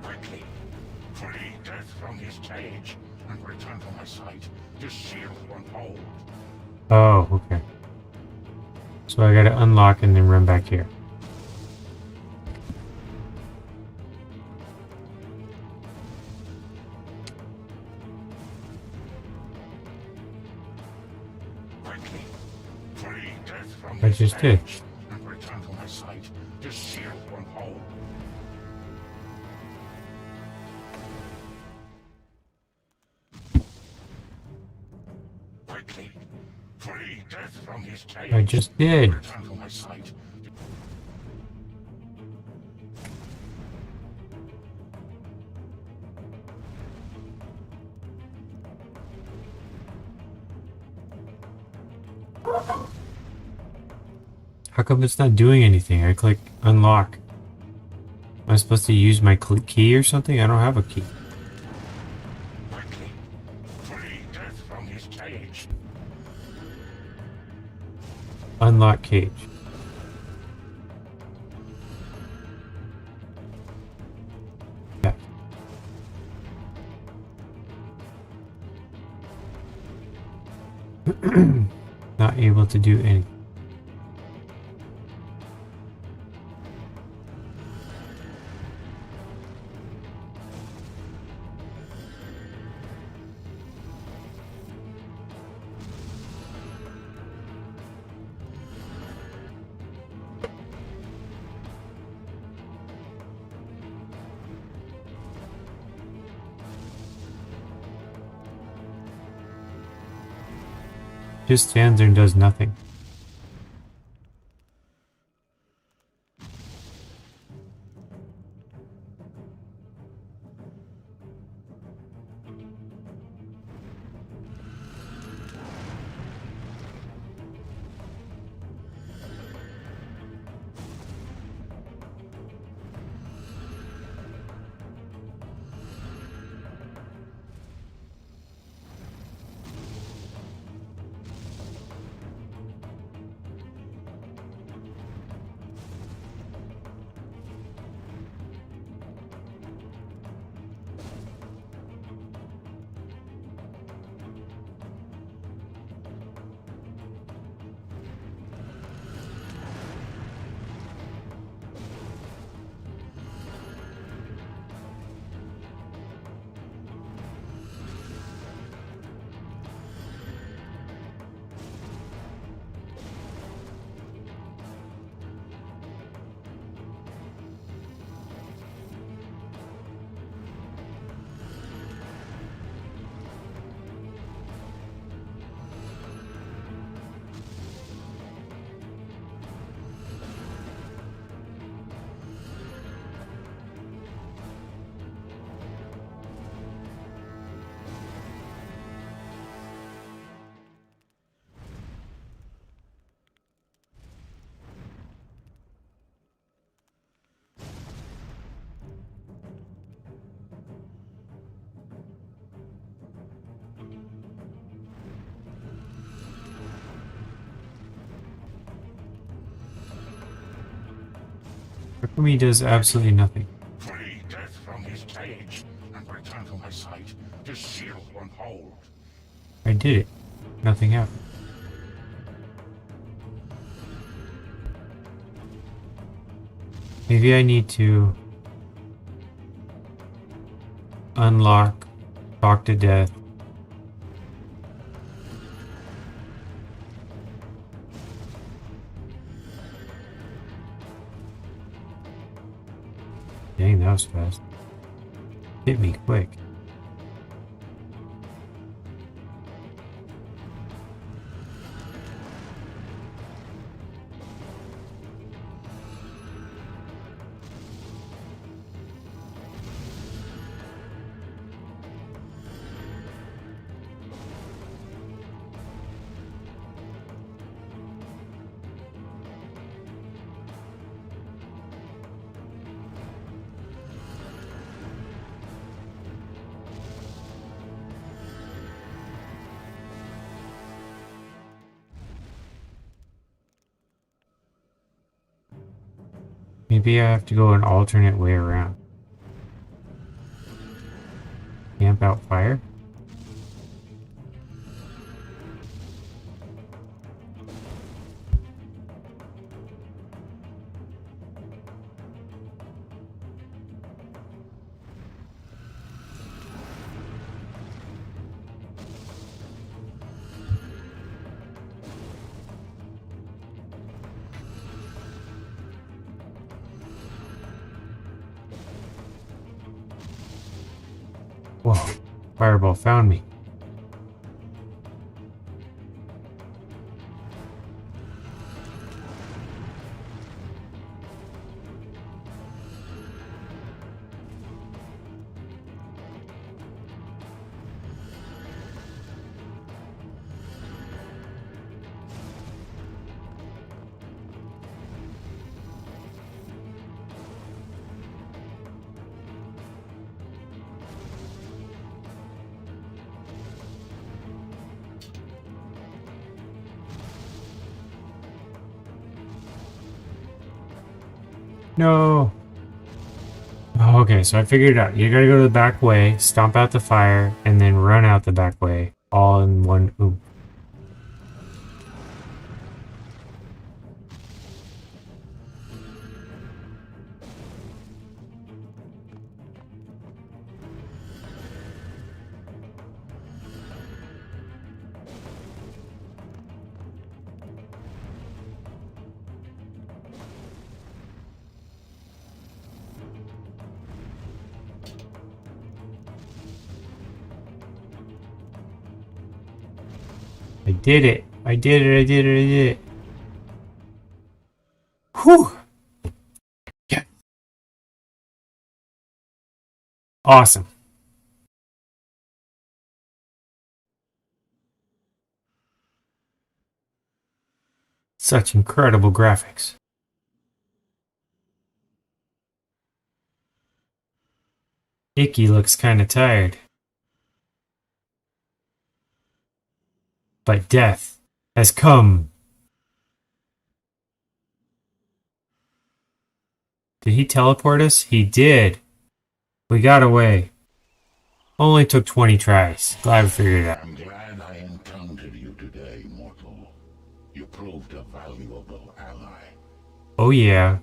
Quickly, free death from his cage and return to my sight. This shield won't hold.
Oh, okay. So I gotta unlock and then run back here.
Quickly, free death from
I
his
just did.
cage and return to my sight. This shield won't hold. Quickly, free death from his cage.
I just did.
Return to my sight.
How come it's not doing anything? I click unlock. Am I supposed to use my key or something? I don't have a key.
Quickly, free death from his cage.
Unlock cage. Yeah. Not able to do anything. Just stands there and does nothing. How come he does absolutely nothing?
Free death from his cage and return to my sight. This shield won't hold.
I did it. Nothing happened. Maybe I need to unlock, talk to death, Dang, that was fast. Hit me quick. Maybe I have to go an alternate way around. Camp out fire? Whoa, fireball found me. No. Oh, okay, so I figured it out. You gotta go to the back way, stomp out the fire, and then run out the back way. All in one oop. I did it. I did it. I did it. I did it. Whew. Yeah. Awesome. Such incredible graphics. Icky looks kind of tired. But death has come. Did he teleport us? He did. We got away. Only took 20 tries. Glad we figured it out.
I'm glad I encountered you today, mortal. You proved a valuable ally.
Oh yeah.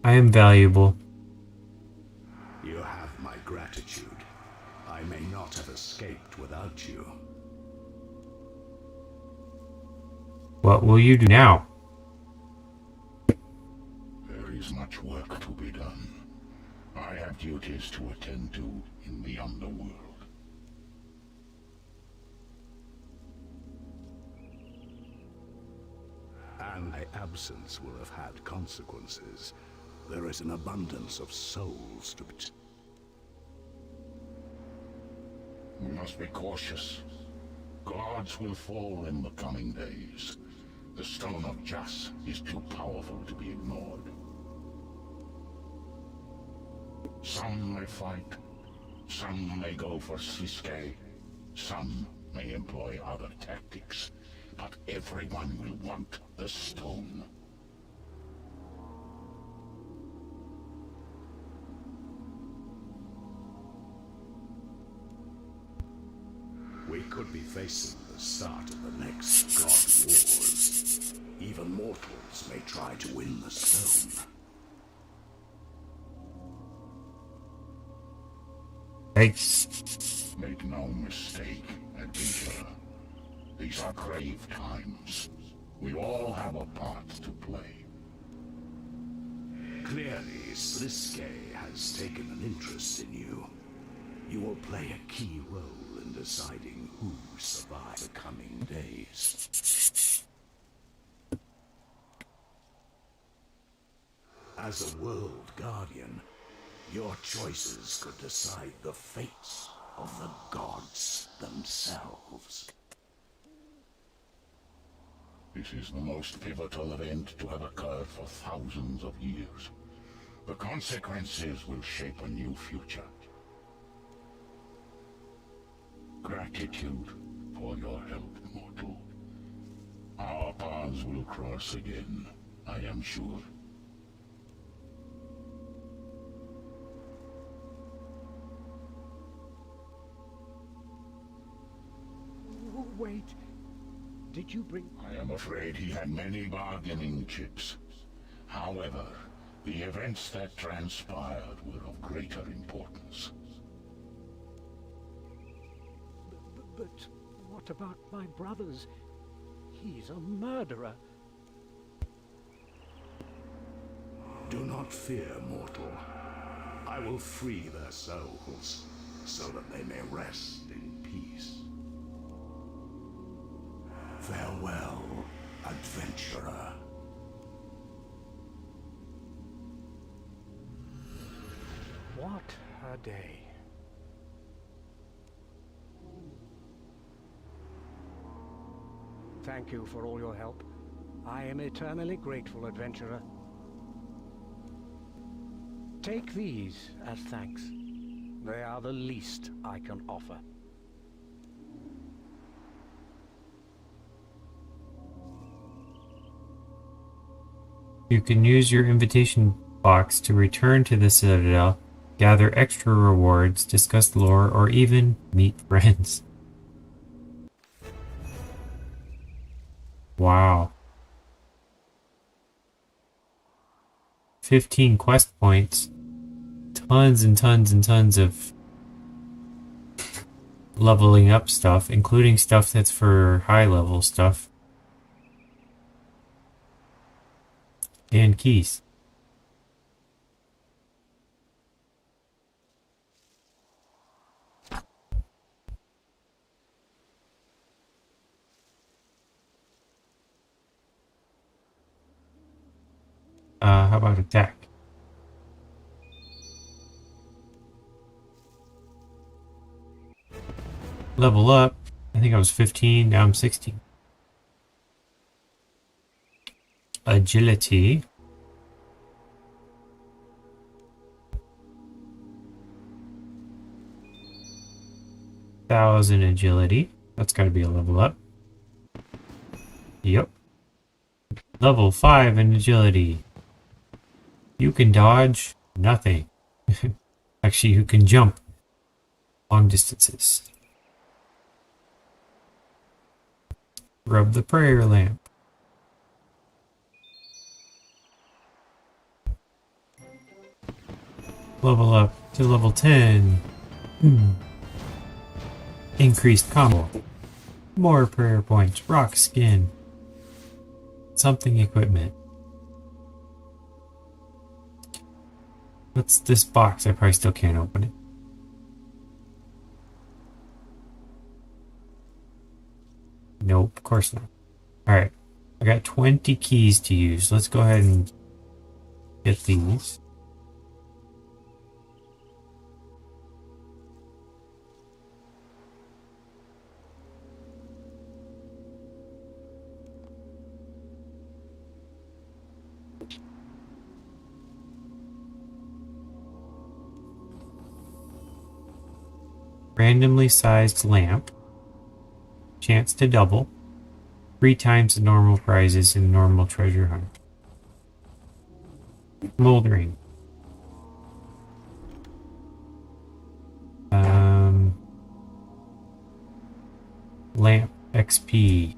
I am valuable.
You have my gratitude. I may not have escaped without you.
What will you do now?
There is much work to be done. I have duties to attend to in the underworld.
And my absence will have had consequences. There is an abundance of souls to be...
We must be cautious. Gods will fall in the coming days. The Stone of Jas is too powerful to be ignored. Some may fight, some may go for Sliske, some may employ other tactics, but everyone will want the stone.
We could be facing the start of the next God Wars. Even mortals may try to win the stone.
Thanks.
Make no mistake, adventurer. These are grave times. We all have a part to play.
Clearly, Sliske has taken an interest in you. You will play a key role in deciding who survives the coming days. As a world guardian, your choices could decide the fates of the gods themselves.
This is the most pivotal event to have occurred for thousands of years. The consequences will shape a new future. Gratitude for your help, mortal. Our paths will cross again, I am sure.
Oh, wait. Did you bring...
I am afraid he had many bargaining chips. However, the events that transpired were of greater importance.
But what about my brothers? He's a murderer.
Do not fear, mortal. I will free their souls, so that they may rest in peace. Farewell, adventurer.
What a day. Thank you for all your help. I am eternally grateful, adventurer. Take these as thanks. They are the least I can offer.
You can use your invitation box to return to the Citadel, gather extra rewards, discuss lore, or even meet friends. Wow. 15 quest points. Tons and tons and tons of leveling up stuff, including stuff that's for high level stuff. And keys. How about attack? Level up. I think I was 15, now I'm 16. Agility. Thousand agility. That's gotta be a level up. Yep. Level 5 in agility. You can dodge nothing. Actually, you can jump long distances. Rub the prayer lamp. Level up to level 10. Increased combo. More prayer points. Rock skin. Something equipment. What's this box? I probably still can't open it. Nope, of course not. Alright. I got 20 keys to use. Let's go ahead and get these. Randomly sized lamp. Chance to double. 3 times the normal prizes in normal treasure hunt. Moldering. Lamp XP.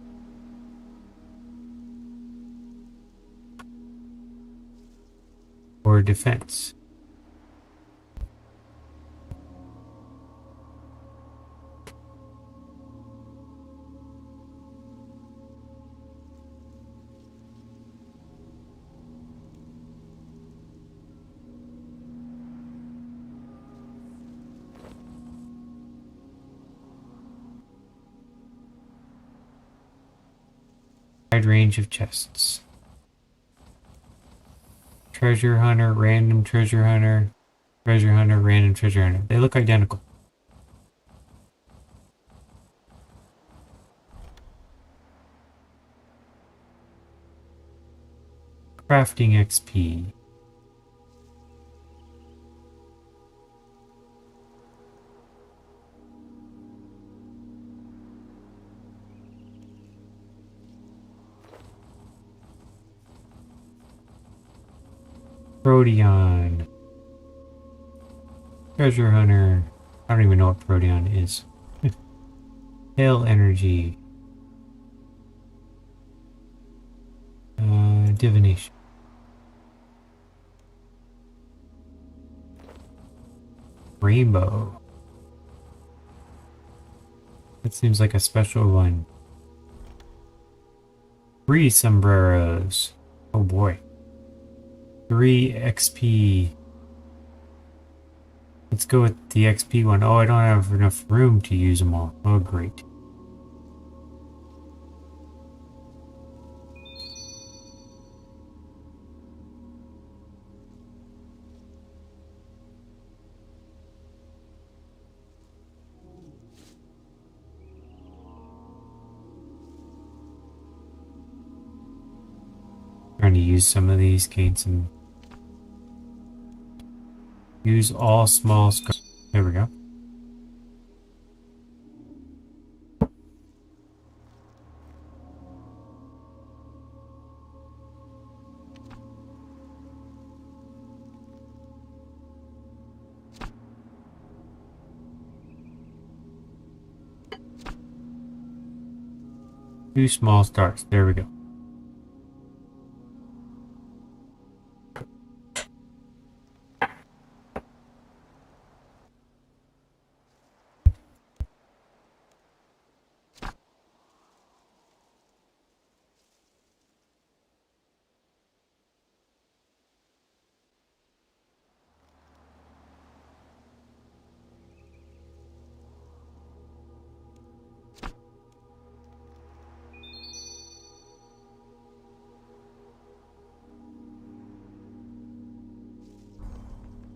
Or defense. wide range of chests. Treasure hunter, random treasure hunter, random treasure hunter. They look identical. Crafting XP. Proteon. Treasure hunter. I don't even know what Proteon is. Hail energy. Divination. Rainbow. That seems like a special one. 3 sombreros. Oh boy. 3 XP. Let's go with the XP one. Oh, I don't have enough room to use them all. Oh, great. Trying to use some of these, gain some. Use all small scars. There we go. Two small stars. There we go.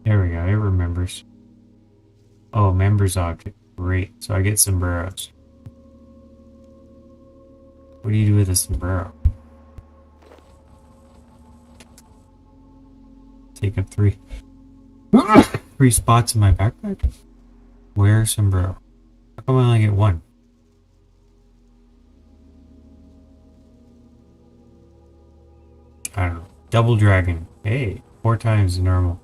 There we go, it remembers. Oh, members object. Great. So I get sombreros. What do you do with a sombrero? Take up 3 spots in my backpack? Wear sombrero. How come I only get 1? I don't know. Double dragon. Hey, 4 times the normal.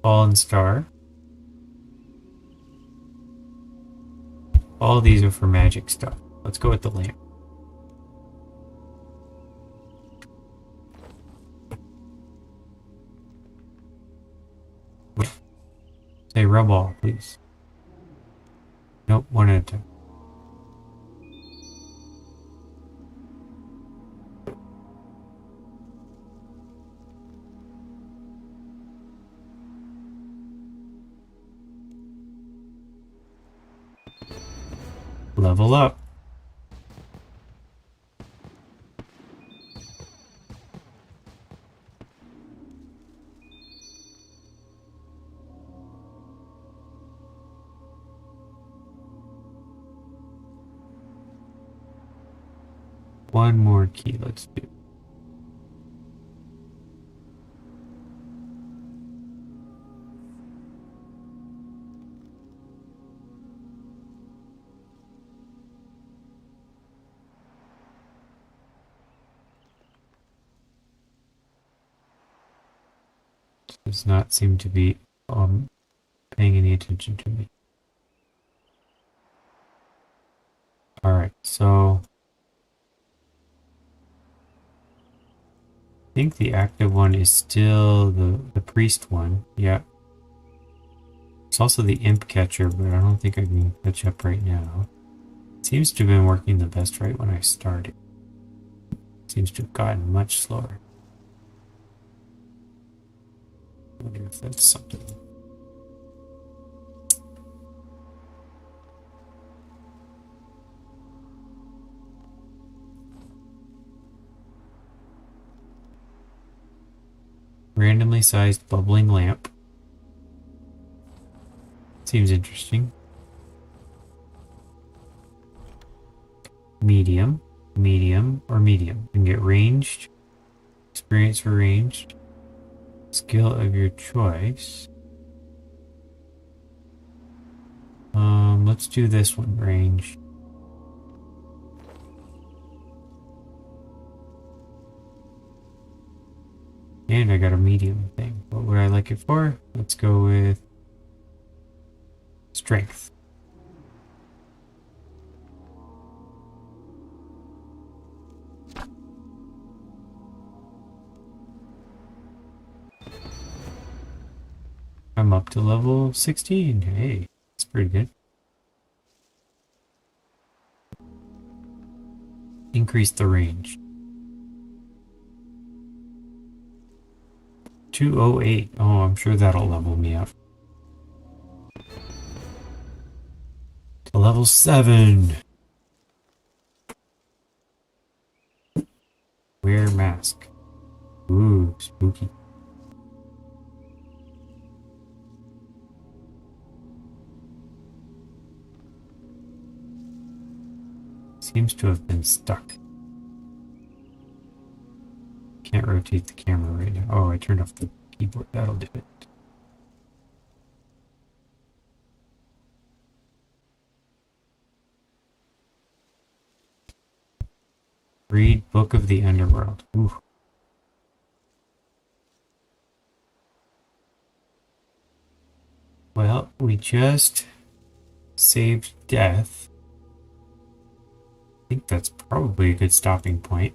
Fallen star. All these are for magic stuff. Let's go with the lamp. Say rub all, please. Nope, 1 at a time. Level up. One more key, let's do. Does not seem to be paying any attention to me. Alright, so I think the active one is still the priest one. Yeah. It's also the imp catcher, but I don't think I can catch up right now. It seems to have been working the best right when I started. Seems to have gotten much slower. I wonder if that's something. Randomly sized bubbling lamp. Seems interesting. Medium, medium, or medium. You can get ranged, experience for ranged, skill of your choice. Let's do this one, range. And I got a medium thing. What would I like it for? Let's go with strength. I'm up to level 16. Hey, that's pretty good. Increase the range. 208. Oh, I'm sure that'll level me up. To level 7. Wear mask. Ooh, spooky. Seems to have been stuck. Can't rotate the camera right now. Oh, I turned off the keyboard. That'll do it. Read Book of the Underworld. Ooh. Well, we just saved death. I think that's probably a good stopping point.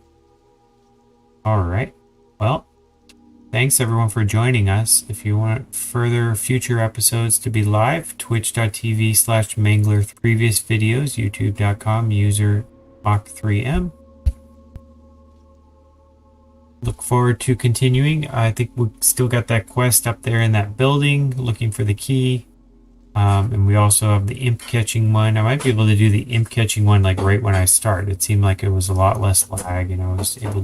Alright. Well, thanks everyone for joining us. If you want further future episodes to be live, twitch.tv/Mangler. Previous videos, youtube.com, user Mach3M. Look forward to continuing. I think we still got that quest up there in that building, looking for the key. And we also have the imp catching one. I might be able to do the imp catching one like right when I start. It seemed like it was a lot less lag and I was able to